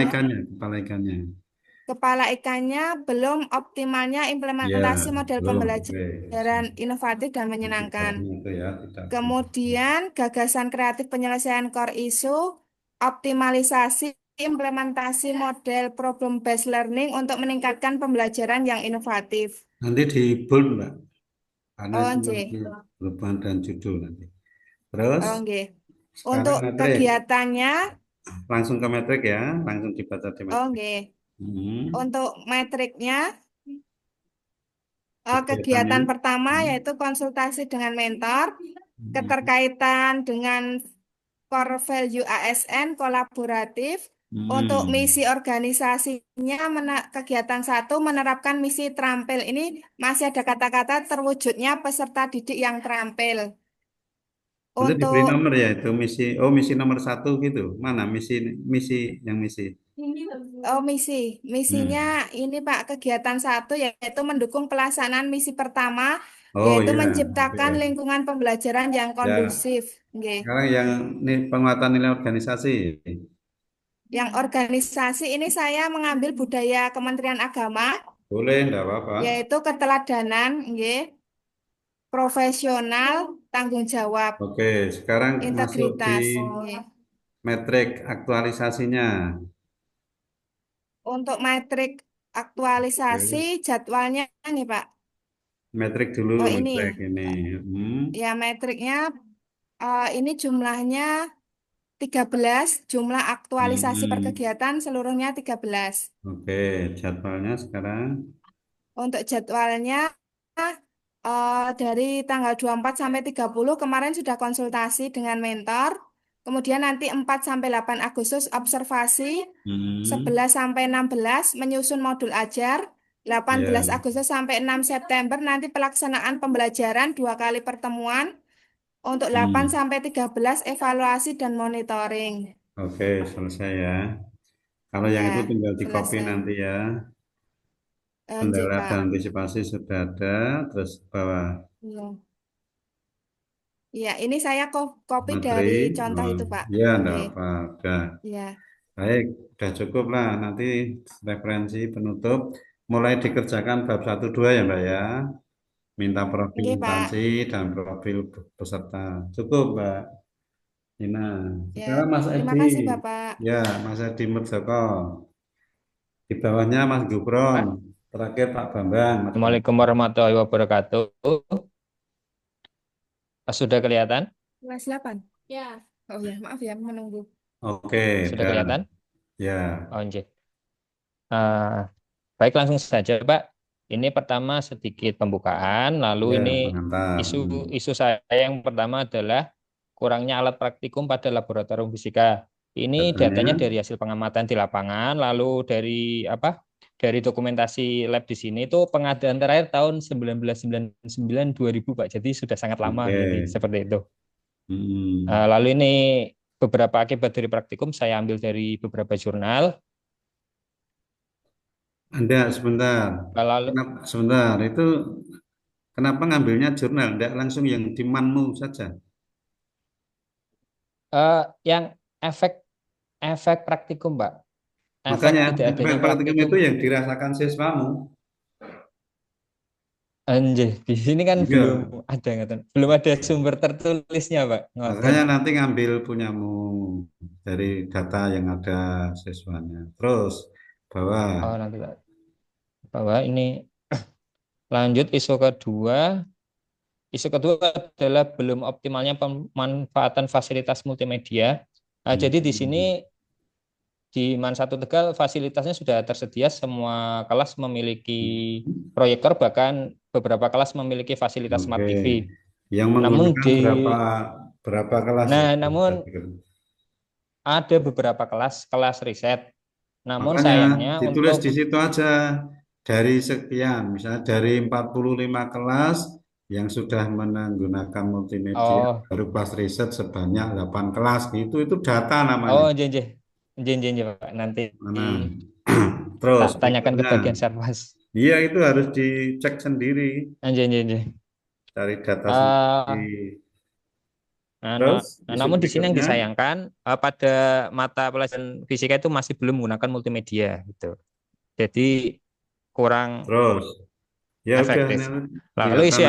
ikannya belum optimalnya implementasi model pembelajaran inovatif dan menyenangkan. Kemudian gagasan kreatif penyelesaian core issue, optimalisasi implementasi model problem based learning untuk meningkatkan pembelajaran yang inovatif. Nanti di bold, Mbak. Karena itu perubahan dan judul nanti. Terus untuk kegiatannya Langsung ke metrik ya, langsung dibaca di metrik. Oke. Hmm. Untuk metriknya, Kegiatannya. kegiatan pertama yaitu konsultasi dengan mentor, keterkaitan dengan core value ASN kolaboratif. Untuk misi organisasinya, kegiatan 1 menerapkan misi terampil. Ini masih ada kata-kata terwujudnya peserta didik yang terampil. Itu diberi Untuk nomor ya itu misi. Oh, misi nomor 1 gitu. Mana misi yang misi? misinya ini Pak, kegiatan 1 yaitu mendukung pelaksanaan misi pertama, Oh yaitu ya, menciptakan oke. lingkungan pembelajaran yang Ya, kondusif. Nggih. sekarang yang penguatan nilai organisasi. Yang organisasi ini saya mengambil budaya Kementerian Agama, Boleh, enggak apa-apa. yaitu keteladanan, nggih, profesional, tanggung jawab, Oke, sekarang masuk di integritas. Nggih. metrik aktualisasinya. Untuk metrik aktualisasi Oke. jadwalnya nih Pak. Metrik dulu, Oh metrik ini, ini. ya metriknya ini jumlahnya 13, jumlah aktualisasi per Hmm. kegiatan seluruhnya 13. Oke, jadwalnya sekarang. Untuk jadwalnya dari tanggal 24 sampai 30 kemarin sudah konsultasi dengan mentor. Kemudian nanti 4 sampai 8 Agustus observasi, 11 sampai 16 menyusun modul ajar, 18 Ya, Agustus sampai 6 September nanti pelaksanaan pembelajaran 2 kali pertemuan. Untuk 8 sampai 13 evaluasi dan monitoring. oke, selesai ya. Kalau yang itu Ya, tinggal di copy selesai. nanti ya. Nggih, Kendala Pak. dan antisipasi sudah ada, terus bawah Iya. Iya, ini saya copy materi. dari contoh itu, Pak. Ya, enggak Nggih. apa, udah. Iya. Baik, udah cukup lah. Nanti referensi penutup mulai dikerjakan bab 1 2 ya, Mbak ya. Minta profil Nggih, Pak. instansi dan profil peserta. Cukup, Mbak Ina. Ya, Sekarang Mas terima Edi. kasih, Bapak. Ya, Mas Edi Murdoko. Di bawahnya Mas Gubron. Pak. Terakhir Pak Bambang. Mas Bambang. Assalamualaikum warahmatullahi wabarakatuh. Sudah kelihatan? Kelas 8. Ya. Oh ya, maaf ya menunggu. Oke, Sudah dah. kelihatan? Ya. Oh, nggih. Baik, langsung saja, Pak. Ini pertama sedikit pembukaan, lalu Ya, ini pengantar. isu saya yang pertama adalah kurangnya alat praktikum pada laboratorium fisika. Ini datanya dari hasil pengamatan di lapangan, lalu dari dokumentasi lab di sini itu pengadaan terakhir tahun 1999 2000, Pak. Jadi sudah sangat lama, jadi seperti itu. Lalu ini beberapa akibat dari praktikum saya ambil dari beberapa jurnal. Anda sebentar. Lalu Sebentar, itu kenapa ngambilnya jurnal? Tidak langsung yang di manmu saja. yang efek praktikum, Pak. Makanya Tidak adanya efek praktikum itu yang dirasakan siswamu. Anjir, di sini kan Iya. belum ada sumber tertulisnya, Pak. Makanya nanti ngambil punyamu dari data yang ada siswanya. Terus bawah. Oh, nanti Pak. Bawah ini lanjut isu kedua. Isu kedua adalah belum optimalnya pemanfaatan fasilitas multimedia. Jadi di sini di MAN 1 Tegal fasilitasnya sudah tersedia, semua kelas memiliki proyektor, bahkan beberapa kelas memiliki fasilitas Smart TV. Yang menggunakan berapa kelas? Nah, namun ada beberapa kelas riset. Namun Makanya sayangnya ditulis di situ aja dari sekian, misalnya dari 45 kelas yang sudah menggunakan multimedia, baru kelas riset sebanyak 8 kelas, itu data namanya. Oh, janji Pak, nanti Terus tanyakan ke bagian Sarwas. Iya, itu harus dicek sendiri. Janji. Cari data sendiri. Namun di sini yang disayangkan pada mata pelajaran fisika itu masih belum menggunakan multimedia gitu. Jadi kurang efektif. Lalu isu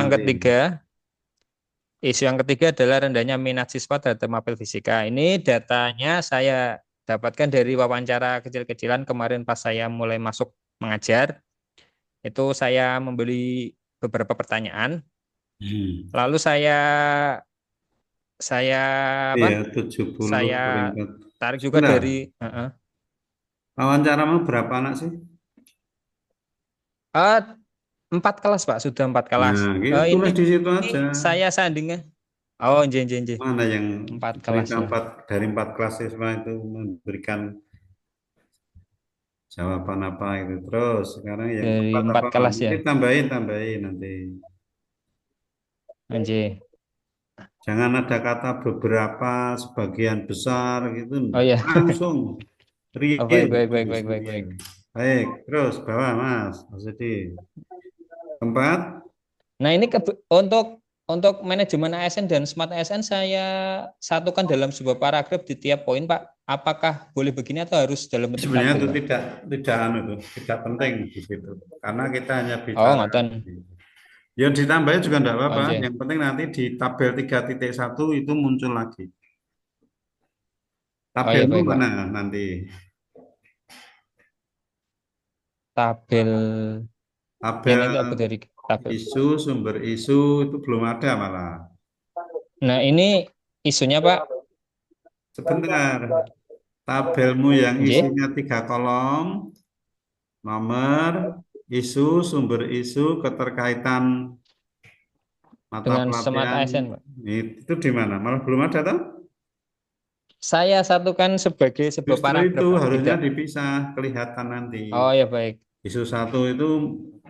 yang ketiga adalah rendahnya minat siswa terhadap mapel fisika. Ini datanya saya dapatkan dari wawancara kecil-kecilan kemarin pas saya mulai masuk mengajar. Itu saya membeli beberapa pertanyaan. Lalu saya tarik juga Benar. dari Wawancaramu berapa anak sih? eh, 4 kelas Pak, sudah 4 kelas. Nah, kita tulis di situ aja. Saya sandingnya. Oh, nje. Mana yang 4 kelas ya. dari 4 kelas siswa itu memberikan jawaban apa itu. Terus sekarang yang Dari keempat 4 kelas ya. Nanti tambahin nanti. Nje. Jangan ada kata beberapa, sebagian besar gitu. Oh ya. Langsung real. Oh, baik. Baik, terus bawah Mas Sudi. Keempat. Nah, ini untuk manajemen ASN dan smart ASN saya satukan dalam sebuah paragraf di tiap poin, Pak. Apakah boleh begini atau harus dalam bentuk Sebenarnya itu tabel, Pak? tidak penting di situ. Karena kita hanya Oh, bicara. ngoten. Yang ditambahin juga enggak apa-apa. Oke. Yang penting nanti di tabel 3.1 itu muncul lagi. Oh ya, Tabelmu baik, Pak. mana nanti? Tabel Tabel yang itu apa dari tabel? isu, sumber isu itu belum ada malah. Nah, ini isunya, Pak. Sebentar. Tabelmu yang Nggih. isinya 3 kolom, nomor, isu, sumber isu, keterkaitan mata Dengan smart pelatihan, ASN, Pak. itu di mana? Malah belum ada toh? Saya satukan sebagai sebuah Justru paragraf, itu Pak. harusnya Tidak. dipisah, kelihatan nanti. Oh ya, baik. Isu 1 itu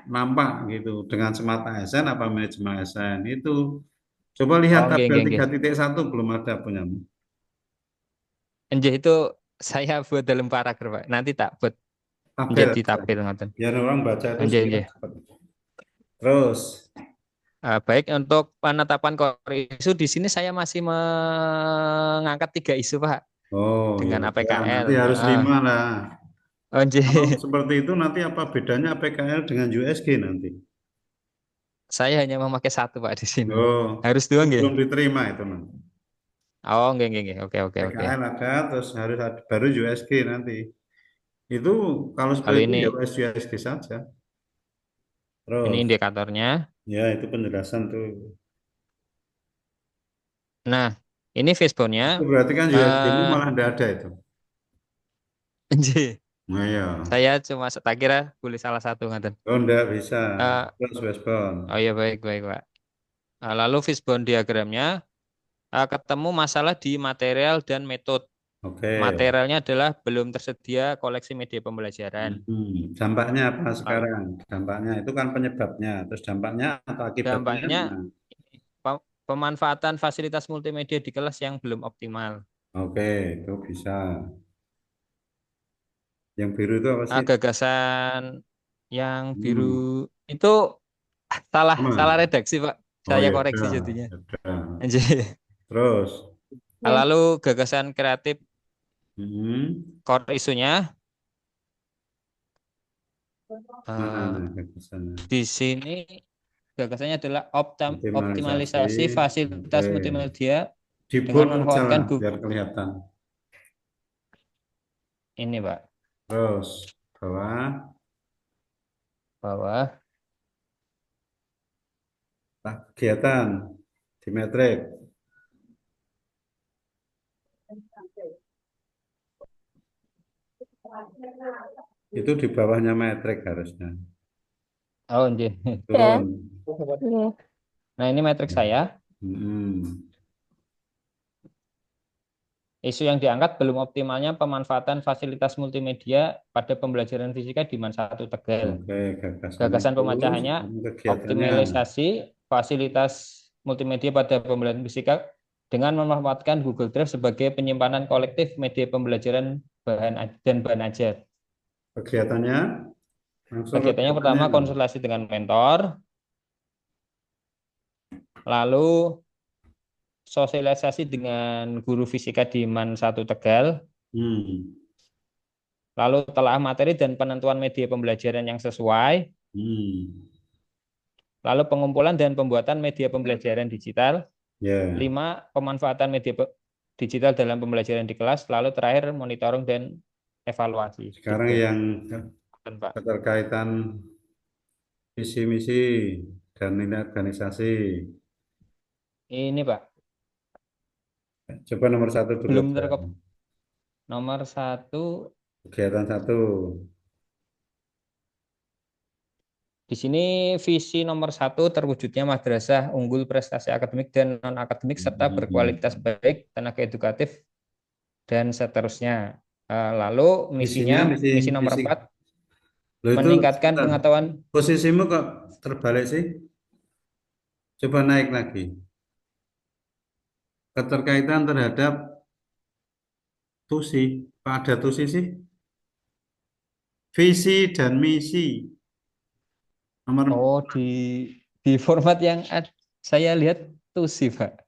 nampak gitu dengan smart ASN apa manajemen ASN itu. Coba lihat Oh, tabel nggih. 3.1 belum ada punyamu. Nggih, itu saya buat dalam paragraf, Pak. Nanti tak buat Tabel menjadi aja. tabel ngoten. Biar orang baca itu Nggih. cepat. Terus Baik, untuk penetapan core isu di sini saya masih mengangkat 3 isu, Pak, oh dengan ya udah, APKL. nanti harus 5 lah. Oh, nggih. Kalau seperti itu nanti apa bedanya PKL dengan USG nanti? Saya hanya memakai 1, Pak, di sini. Oh, Harus 2 nggih? belum diterima itu nanti. Oh, nggih. Oke. PKL ada, terus harus ada, baru USG nanti. Itu kalau Kalau seperti itu ini ya USG saja. Terus, ini indikatornya. ya itu penjelasan tuh. Nah, ini fishbone-nya. Itu berarti kan USG-mu malah tidak ada itu. Nggih. Nah, ya. Saya cuma tak kira boleh salah satu ngoten. Oh, enggak bisa. Eh, Terus wishbone. Oh ya, baik, Pak. Lalu fishbone diagramnya ketemu masalah di material dan metode. Oke. Materialnya adalah belum tersedia koleksi media pembelajaran. Dampaknya apa sekarang? Dampaknya itu kan penyebabnya. Terus dampaknya atau akibatnya? Dampaknya pemanfaatan fasilitas multimedia di kelas yang belum optimal. Oke, itu bisa. Yang biru itu apa sih? Gagasan yang biru itu salah redaksi, Pak. Saya ya koreksi udah, jadinya. ya. Terus? Lalu gagasan kreatif core isunya di sini gagasannya adalah optimalisasi fasilitas multimedia dengan memanfaatkan Google. Biar kelihatan. Ini, Pak. Terus bawah kegiatan di metrik. Itu di bawahnya metrik harusnya. Oh, nggih. Turun. Nah, ini metrik saya. Isu yang diangkat belum optimalnya pemanfaatan fasilitas multimedia pada pembelajaran fisika di MAN 1 Tegal. Gagasan pemecahannya optimalisasi fasilitas multimedia pada pembelajaran fisika dengan memanfaatkan Google Drive sebagai penyimpanan kolektif media pembelajaran bahan ajar. Kegiatannya pertama konsultasi dengan mentor, lalu sosialisasi dengan guru fisika di MAN 1 Tegal, lalu telah materi dan penentuan media pembelajaran yang sesuai, lalu pengumpulan dan pembuatan media pembelajaran digital, 5. Pemanfaatan media digital dalam pembelajaran di kelas, lalu terakhir monitoring dan evaluasi. Sekarang gitu. Yang keterkaitan visi misi dan nilai organisasi. Ini, Pak. Coba nomor 1 dulu. Belum terkop. Nomor 1 Kegiatan 1. di sini visi nomor 1 terwujudnya madrasah unggul prestasi akademik dan non akademik serta berkualitas baik, tenaga edukatif dan seterusnya. Lalu Misinya, misi nomor misi. 4 Loh itu, meningkatkan sebentar. pengetahuan. Posisimu kok terbalik sih? Coba naik lagi. Keterkaitan terhadap tusi. Apa ada tusi sih? Visi dan misi. Nomor Oh, di format yang saya lihat tuh sih, Pak.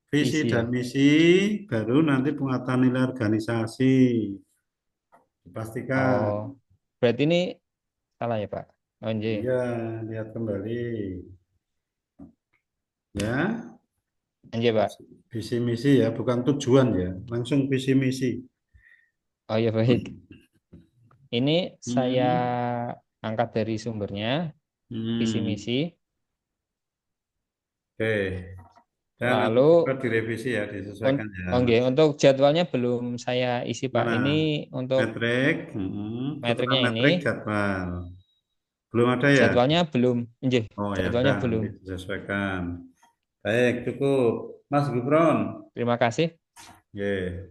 visi Visi ya. dan misi, baru nanti pengetahuan nilai organisasi. Dipastikan. Oh, berarti ini salah ya, Pak. Oh, iya. Iya, lihat kembali. Ya, Iya, Pak. visi misi ya, bukan tujuan ya. Langsung visi misi. Oh iya, baik. Ini saya Hmm. angkat dari sumbernya, visi Hmm. misi. Oke. Dan nanti Lalu coba direvisi ya, disesuaikan ya. untuk jadwalnya belum saya isi, Pak. Mana? Ini untuk Metrik, putra metriknya ini. metrik jadwal. Belum ada ya? Jadwalnya belum. Iya, Oh ya jadwalnya udah, belum. nanti disesuaikan. Baik, cukup. Mas Gufron. Terima kasih. Ye.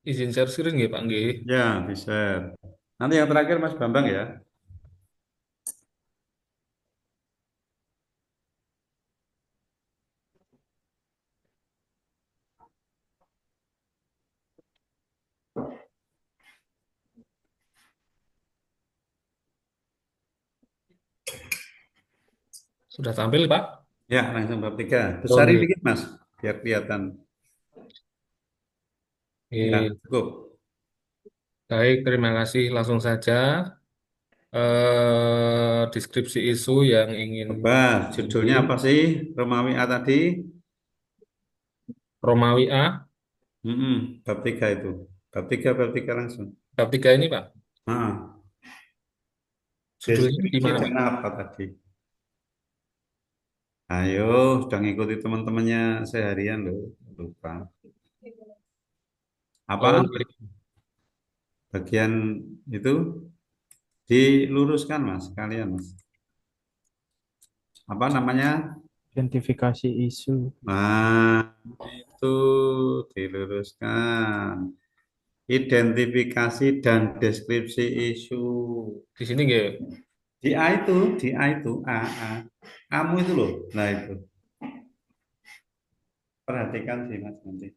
Izin share screen nggih Pak nggih. Ya, bisa. Nanti yang terakhir Mas Bambang ya. Sudah tampil Pak? Ya, langsung bab 3. Oh, Besarin nggih. dikit Mas, biar kelihatan. Ya, Nggih. cukup. Baik, terima kasih. Langsung saja deskripsi isu yang ingin Coba, judulnya ini. apa sih? Romawi A tadi? Romawi A, Bab 3 itu. Bab 3 langsung. bab 3 ini Pak. Nah, Judulnya di deskripsi mana dan Pak? apa tadi? Ayo, sudah ngikuti teman-temannya seharian loh. Lupa. Apa? Oh, nggih. Bagian itu diluruskan Mas, kalian Mas. Apa namanya? Identifikasi isu. Nah, itu diluruskan. Identifikasi dan deskripsi isu. Di sini nggih. Di A itu, A. Kamu itu loh. Nah itu. Perhatikan sih Mas nanti.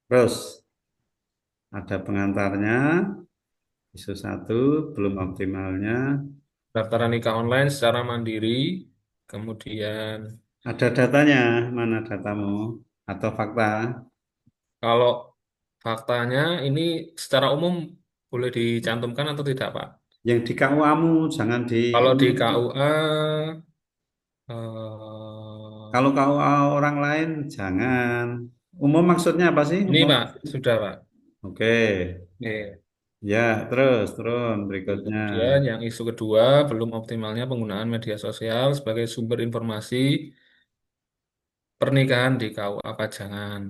Terus ada pengantarnya, isu 1, belum optimalnya. Daftaran nikah online secara mandiri, kemudian Ada datanya, mana datamu? Atau fakta? kalau faktanya ini secara umum boleh dicantumkan atau tidak Pak? Yang di KUA-mu, jangan di Kalau di ini. KUA Kalau KUA orang lain, jangan. Umum maksudnya apa sih? ini Umum. Pak, sudah Pak. Oke. Oke. Ya, terus, turun berikutnya. Kemudian yang isu kedua, belum optimalnya penggunaan media sosial sebagai sumber informasi pernikahan di KUA Pajangan.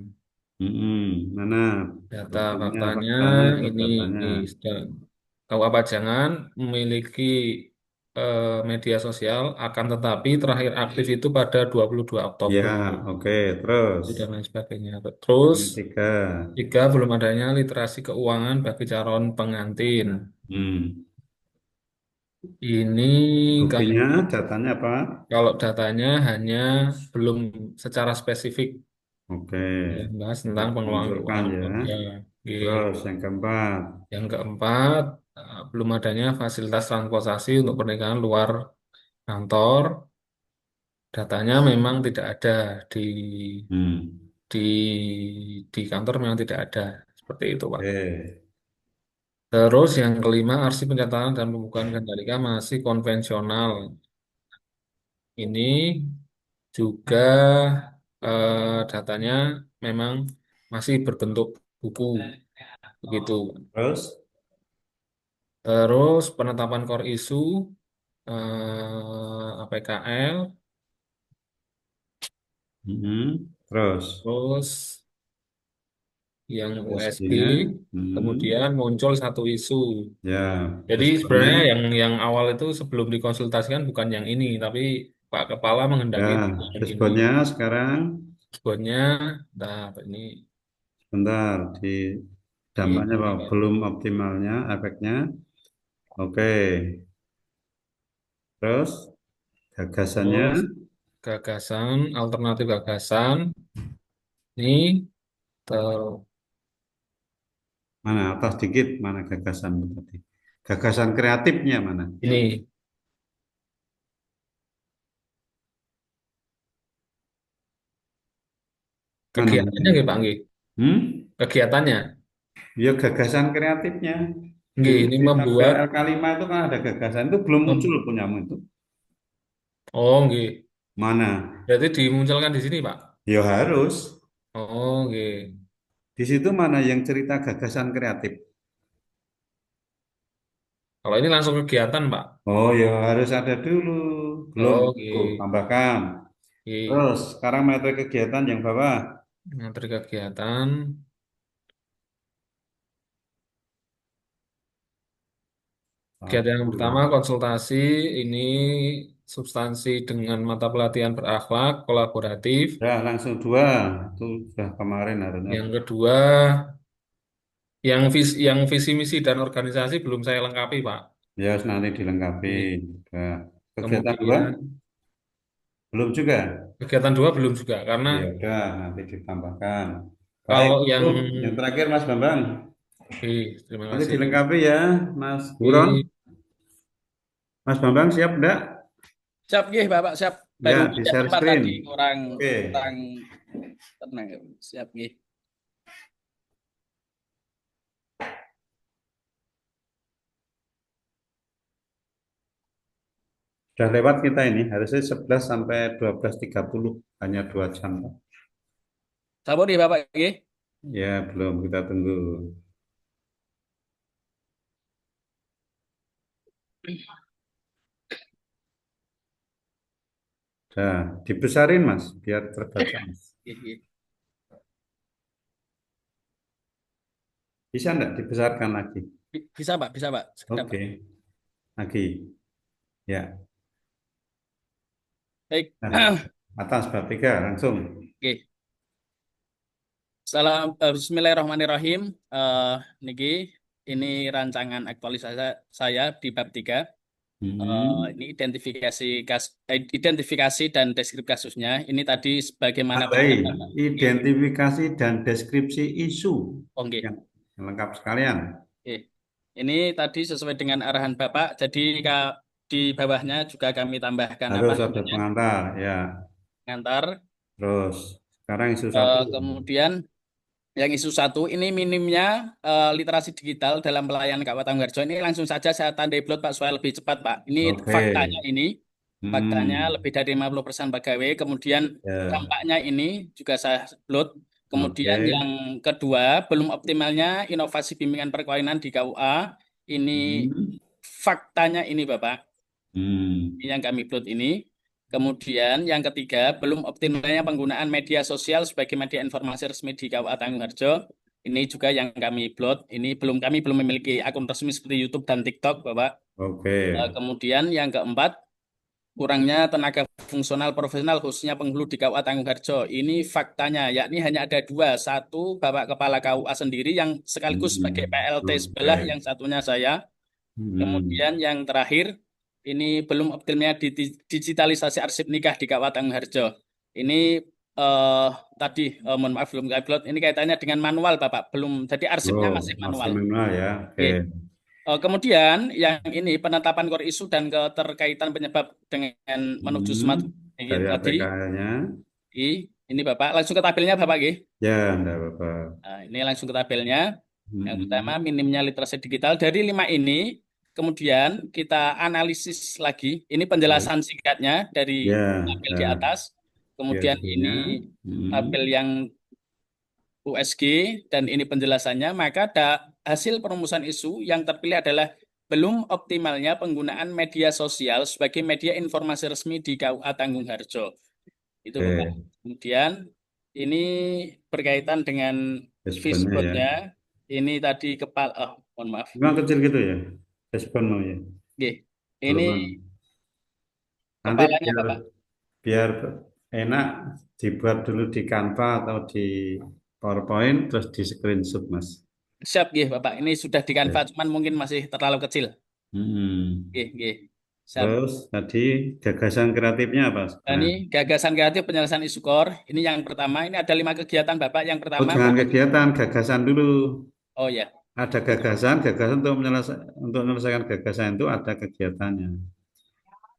Mana Data buktinya, faktanya faktanya itu ini datanya. sudah KUA Pajangan memiliki media sosial, akan tetapi terakhir aktif itu pada 22 Ya, Oktober oke. Terus, dan lain sebagainya. Terus yang ketiga. tiga, belum adanya literasi keuangan bagi calon pengantin. Hmm. Ini Buktinya, datanya apa? kalau datanya hanya belum secara spesifik Oke. ya, bahas tentang Tidak pengelolaan menunjukkan keuangan ya. keluarga. Oke. Terus, yang keempat. Yang keempat, belum adanya fasilitas transportasi untuk pernikahan luar kantor. Datanya memang tidak ada di di di kantor memang tidak ada seperti itu, Pak. Oke. Terus yang kelima, arsip pencatatan dan pembukaan Gandalika masih konvensional. Ini juga datanya memang masih berbentuk buku begitu. Terus, Terus penetapan core isu APKL, Terus terus yang USB, USB-nya, kemudian muncul satu isu. ya, Jadi responnya, sebenarnya yang awal itu sebelum dikonsultasikan bukan yang ini, tapi Pak Kepala menghendaki ya, yang ini. responnya sekarang, Responnya, nah ini sebentar, di dampaknya ini belum optimalnya efeknya. Oke, terus gagasannya, terus gagasan, alternatif gagasan, ini ter, mana atas dikit, mana gagasan tadi? Gagasan kreatifnya mana? ini Mana? kegiatannya nggih Pak nggih. Hmm? Kegiatannya Ya gagasan kreatifnya. nggih ini Di tabel membuat L5 itu kan ada gagasan, itu belum muncul punyamu itu. oh nggih. Mana? Berarti dimunculkan di sini Pak. Ya harus. Oh nggih. Di situ mana yang cerita gagasan kreatif? Kalau ini langsung kegiatan Pak. Oh ya harus ada dulu. Belum Oh itu, nggih. tambahkan. Nggih. Terus sekarang materi kegiatan yang bawah. Materi kegiatan. Kegiatan yang pertama konsultasi ini substansi dengan mata pelatihan berakhlak kolaboratif. Ya langsung 2. Itu sudah kemarin harusnya. Yang kedua yang visi misi dan organisasi belum saya lengkapi Pak. Ya nanti dilengkapi. Ini. Nah, kegiatan 2 Kemudian belum juga. kegiatan 2 belum juga karena Ya udah nanti ditambahkan. Baik, kalau itu yang terakhir Mas Bambang. terima Nanti kasih. dilengkapi ya Mas Buron. Mas Bambang siap enggak? Siap nggih Bapak, siap. Ya, Baru di pindah share tempat screen. tadi kurang Oke. tenang. Siap nggih. Sudah lewat kita ini, harusnya 11 sampai 12.30, hanya 2 jam. Sabar nih Bapak nggih. Ya, belum, kita tunggu. Nah, dibesarin Mas, biar terbaca Mas. Nggih. Bisa enggak dibesarkan lagi? Bisa Pak, bisa Pak. Sekedap, Oke, Pak. lagi. Ya. Baik. Nah, atas bab 3 langsung. Oke. Bismillahirrahmanirrahim. Niki ini rancangan aktualisasi saya di bab 3. Ini identifikasi dan deskripsi kasusnya. Ini tadi sebagaimana Baik, identifikasi dan deskripsi isu Oke. yang lengkap sekalian. Oke. Ini tadi sesuai dengan arahan Bapak. Jadi di bawahnya juga kami tambahkan Harus ada pengantar, ya. Pengantar. Terus sekarang isu 1. Kemudian yang isu 1 ini minimnya literasi digital dalam pelayanan KUA Tangguharjo. Ini langsung saja saya tandai blot Pak supaya lebih cepat Pak. Ini faktanya ini. Faktanya lebih dari 50% pegawai. Kemudian dampaknya ini juga saya blot. Kemudian yang kedua, belum optimalnya inovasi bimbingan perkawinan di KUA. Ini faktanya ini Bapak. Ini yang kami blot ini. Kemudian yang ketiga, belum optimalnya penggunaan media sosial sebagai media informasi resmi di KUA Tangguharjo. Ini juga yang kami blot. Ini kami belum memiliki akun resmi seperti YouTube dan TikTok, Bapak. Kemudian yang keempat, kurangnya tenaga fungsional profesional khususnya penghulu di KUA Tangguharjo. Ini faktanya, yakni hanya ada 2. Satu, Bapak Kepala KUA sendiri yang sekaligus sebagai PLT sebelah, yang satunya saya. Kemudian yang terakhir, ini belum optimalnya digitalisasi arsip nikah di KUA Tangguharjo. Ini tadi mohon maaf belum upload. Ini kaitannya dengan manual Bapak, belum. Jadi arsipnya masih manual. Masih manual ya. Oke. Kemudian yang ini penetapan core isu dan keterkaitan penyebab dengan menuju smart dari tadi. APK-nya. Ini Bapak langsung ke tabelnya Bapak nggih. Ya, enggak apa-apa. Nah, ini langsung ke tabelnya. Yang pertama minimnya literasi digital dari 5 ini. Kemudian kita analisis lagi. Ini penjelasan singkatnya dari tabel di atas. Kemudian ini tabel yang USG dan ini penjelasannya. Maka ada hasil perumusan isu yang terpilih adalah belum optimalnya penggunaan media sosial sebagai media informasi resmi di KUA Tanggung-Harjo. Itu Bapak. Oke, Kemudian ini berkaitan dengan responnya ya. fishbone-nya. Ini tadi kepala, mohon maaf. Memang kecil gitu ya, respon ya. Oke. Belum Ini ada. Nanti kepalanya Bapak. biar enak dibuat dulu di Canva atau di PowerPoint terus di screenshot Mas. Siap, nggih, Bapak. Ini sudah di Canva, cuman mungkin masih terlalu kecil. Nggih, nggih. Siap. Terus tadi gagasan kreatifnya apa? Nah, ini gagasan kreatif penyelesaian isu core. Ini yang pertama. Ini ada 5 kegiatan, Bapak. Yang Oh, pertama, jangan kegiatan, gagasan dulu. oh ya, Ada gagasan untuk menyelesaikan gagasan itu ada kegiatannya.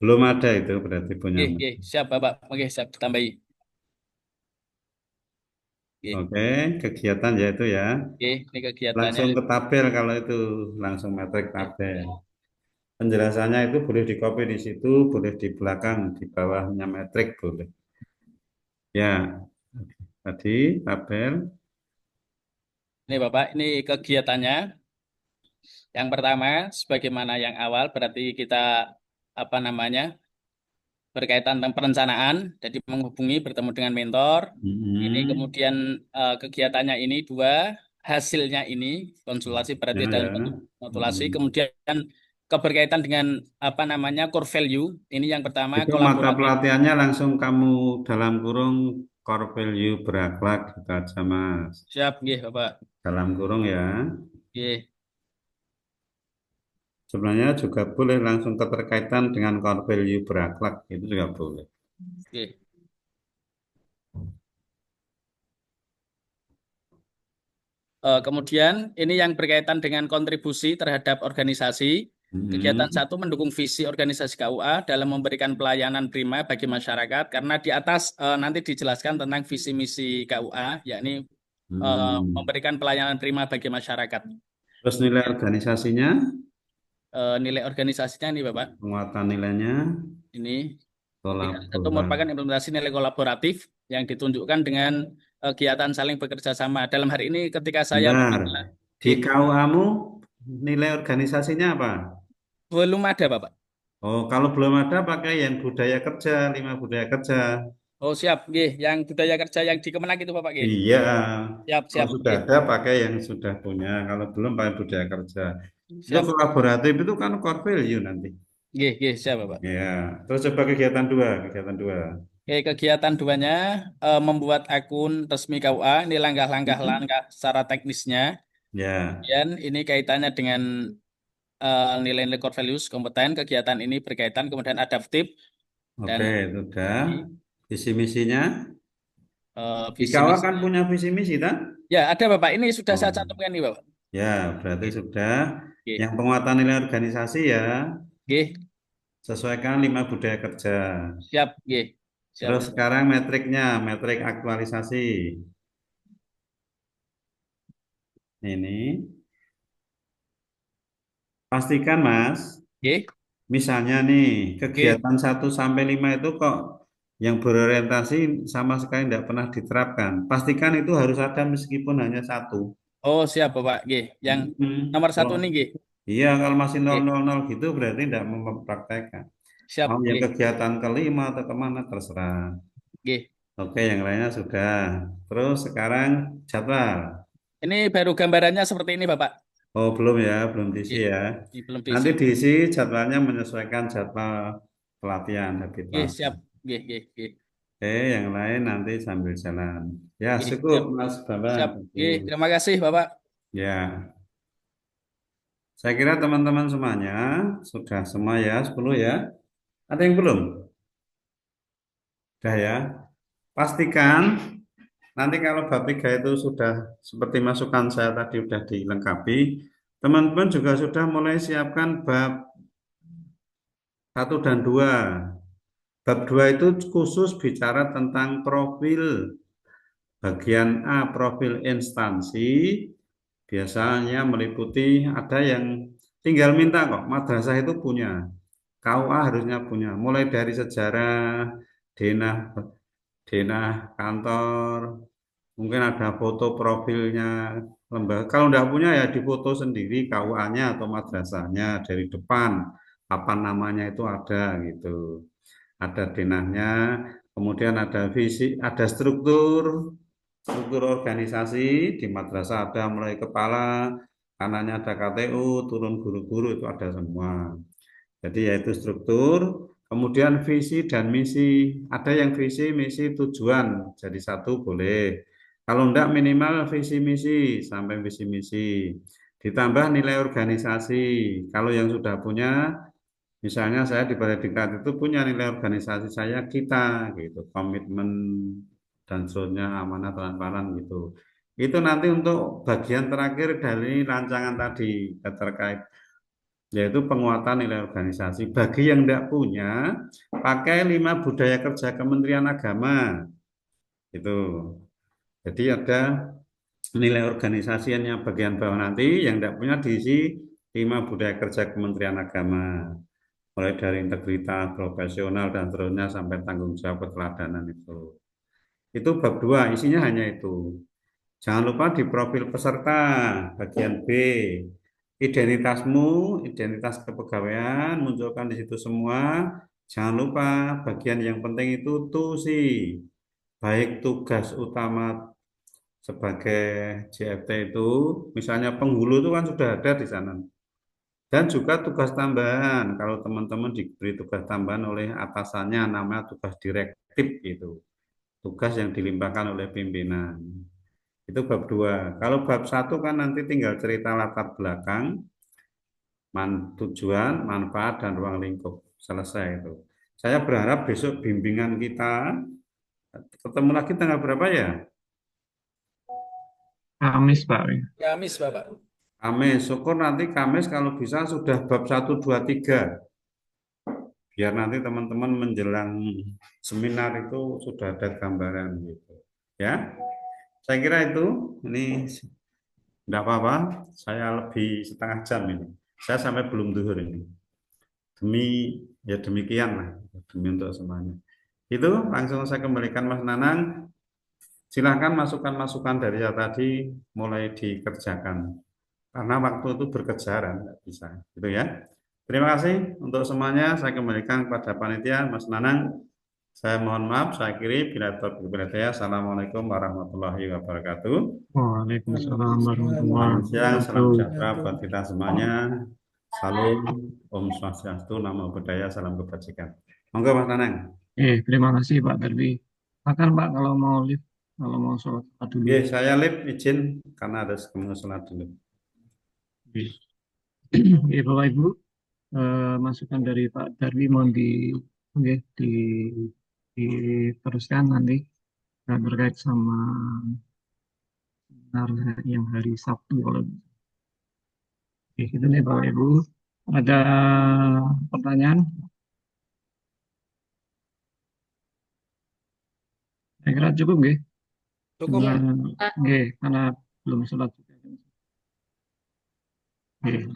Belum ada itu berarti punya. siap, Bapak. Oke, siap ditambahi. Oke, kegiatan ya itu ya. Ini kegiatannya. Langsung ke tabel kalau itu, langsung metrik tabel. Penjelasannya itu boleh di copy di situ, boleh di belakang, di bawahnya metrik boleh. Ya, tadi tabel. Ini Bapak, ini kegiatannya. Yang pertama, sebagaimana yang awal, berarti kita berkaitan tentang perencanaan, jadi menghubungi, bertemu dengan mentor. Ini kemudian kegiatannya ini 2, hasilnya ini konsultasi berarti dalam bentuk modulasi. Kemudian keberkaitan dengan core value. Ini yang pertama Itu mata kolaboratif. pelatihannya langsung kamu dalam kurung core value berakhlak gitu aja Mas. Siap, nggih, Bapak. Dalam kurung ya. Nggih. Sebenarnya juga boleh langsung keterkaitan dengan core value berakhlak, itu juga boleh. Nggih. Kemudian ini yang berkaitan dengan kontribusi terhadap organisasi. Kegiatan 1 mendukung visi organisasi KUA dalam memberikan pelayanan prima bagi masyarakat. Karena di atas nanti dijelaskan tentang visi misi KUA, yakni memberikan pelayanan prima bagi masyarakat. Terus nilai organisasinya? Nilai organisasinya ini Bapak. Penguatan nilainya? Ini. Itu merupakan implementasi nilai kolaboratif yang ditunjukkan dengan kegiatan saling bekerja sama. Dalam hari ini ketika saya di KUA-mu nilai organisasinya apa? Belum ada, Bapak. Oh, kalau belum ada pakai yang budaya kerja, 5 budaya kerja. Oh, siap, nggih. Yang budaya kerja yang di Kemenak itu, Bapak, nggih. Iya. Siap, kalau sudah ada pakai yang sudah punya, kalau belum pakai budaya kerja. Itu Siap. kolaboratif itu kan core value nanti. Nggih, siap, Bapak. Ya, terus coba kegiatan 2. Oke, kegiatan 2-nya membuat akun resmi KUA. Ini langkah secara teknisnya. Ya. Kemudian ini kaitannya dengan nilai-nilai core values, kompeten. Kegiatan ini berkaitan, kemudian adaptif. Oke, itu udah. Visi misinya? Di Visi KUA misi. kan punya visi misi, kan? Ya, ada Bapak. Ini sudah saya cantumkan nih, Bapak. Ya, berarti sudah. Yang penguatan nilai organisasi ya. Sesuaikan 5 budaya kerja. Siap, Terus sekarang metriknya, metrik aktualisasi. Ini. Pastikan Mas. Misalnya nih, kegiatan 1 sampai 5 itu kok yang berorientasi sama sekali tidak pernah diterapkan. Pastikan itu harus ada meskipun hanya 1. Oh, siap Bapak. Yang nomor 1 nih, Iya, kalau masih 000 gitu berarti tidak mempraktekkan. Siap. Mau yang kegiatan kelima atau kemana terserah. Oke, yang lainnya sudah. Terus sekarang jadwal. Ini baru gambarannya seperti ini, Bapak. Oh, belum ya, belum diisi ya. Belum diisi. Nanti diisi jadwalnya menyesuaikan jadwal pelatihan habit. Siap. Oke, yang lain nanti sambil jalan. Ya, cukup Mas Bambang. Siap. Terima kasih, Bapak. Ya. Saya kira teman-teman semuanya sudah semua ya, 10 ya. Ada yang belum? Sudah ya. Pastikan nanti kalau bab 3 itu sudah seperti masukan saya tadi sudah dilengkapi, teman-teman juga sudah mulai siapkan bab 1 dan 2. Bab 2 itu khusus bicara tentang profil. Bagian A, profil instansi, biasanya meliputi ada yang tinggal minta kok, madrasah itu punya. KUA harusnya punya, mulai dari sejarah, denah kantor, mungkin ada foto profilnya lembaga. Kalau enggak punya ya difoto sendiri KUA-nya atau madrasahnya dari depan. Apa namanya itu ada gitu. Ada denahnya, kemudian ada visi, ada struktur organisasi di madrasah ada mulai kepala, kanannya ada KTU, turun guru-guru itu ada semua. Jadi yaitu struktur, kemudian visi dan misi. Ada yang visi, misi, tujuan, jadi satu boleh. Kalau enggak minimal visi misi sampai visi misi. Ditambah nilai organisasi. Kalau yang sudah punya, misalnya saya di Balai Diklat itu punya nilai organisasi saya kita gitu, komitmen dan seterusnya, amanah, transparan gitu. Itu nanti untuk bagian terakhir dari rancangan tadi terkait yaitu penguatan nilai organisasi. Bagi yang tidak punya, pakai 5 budaya kerja Kementerian Agama. Itu. Jadi ada nilai organisasinya bagian bawah nanti, yang tidak punya diisi 5 budaya kerja Kementerian Agama. Mulai dari integritas, profesional, dan seterusnya sampai tanggung jawab keteladanan itu. Itu bab 2, isinya hanya itu. Jangan lupa di profil peserta, bagian B. Identitasmu, identitas kepegawaian, munculkan di situ semua. Jangan lupa bagian yang penting itu tusi, baik tugas utama sebagai JFT itu, misalnya penghulu itu kan sudah ada di sana. Dan juga tugas tambahan, kalau teman-teman diberi tugas tambahan oleh atasannya, namanya tugas direktif itu. Tugas yang dilimpahkan oleh pimpinan. Itu bab 2. Kalau bab 1 kan nanti tinggal cerita latar belakang, tujuan, manfaat, dan ruang lingkup. Selesai itu. Saya berharap besok bimbingan kita ketemu lagi tanggal berapa ya? Kamis, Pak. Kamis, Bapak. Kamis. Syukur nanti Kamis kalau bisa sudah bab 1, 2, 3. Biar nanti teman-teman menjelang seminar itu sudah ada gambaran gitu. Ya. Saya kira itu, ini enggak apa-apa, saya lebih setengah jam ini. Saya sampai belum zuhur ini. Ya demikian lah, demi untuk semuanya. Itu langsung saya kembalikan Mas Nanang. Silahkan masukan-masukan dari saya tadi mulai dikerjakan. Karena waktu itu berkejaran, nggak bisa. Gitu ya. Terima kasih untuk semuanya. Saya kembalikan kepada panitia, Mas Nanang. Saya mohon maaf, saya akhiri. Bila terberkati. Assalamualaikum warahmatullahi wabarakatuh. Waalaikumsalam warahmatullahi Selamat siang, salam wabarakatuh. sejahtera buat kita semuanya. Salam, Om Swastiastu, Namo Buddhaya, salam kebajikan. Monggo Mas Nanang. Terima kasih Pak Darwi. Silakan Pak kalau mau live, kalau mau sholat dulu. Saya live izin karena ada kemudian sholat dulu. Bapak Ibu, masukan dari Pak Darwi mohon diteruskan nanti terkait sama yang hari Sabtu kalau gitu nih Bapak Ibu. Ada pertanyaan? Saya kira cukup nggih. Cukup. Karena belum sholat juga.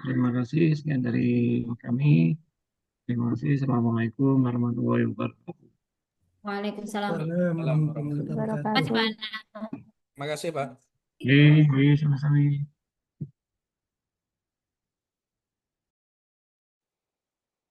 Terima kasih. Sekian dari kami. Terima kasih. Assalamualaikum warahmatullahi wabarakatuh. Waalaikumsalam. Wabarakatuh. Terima kasih, Pak. Sama-sama.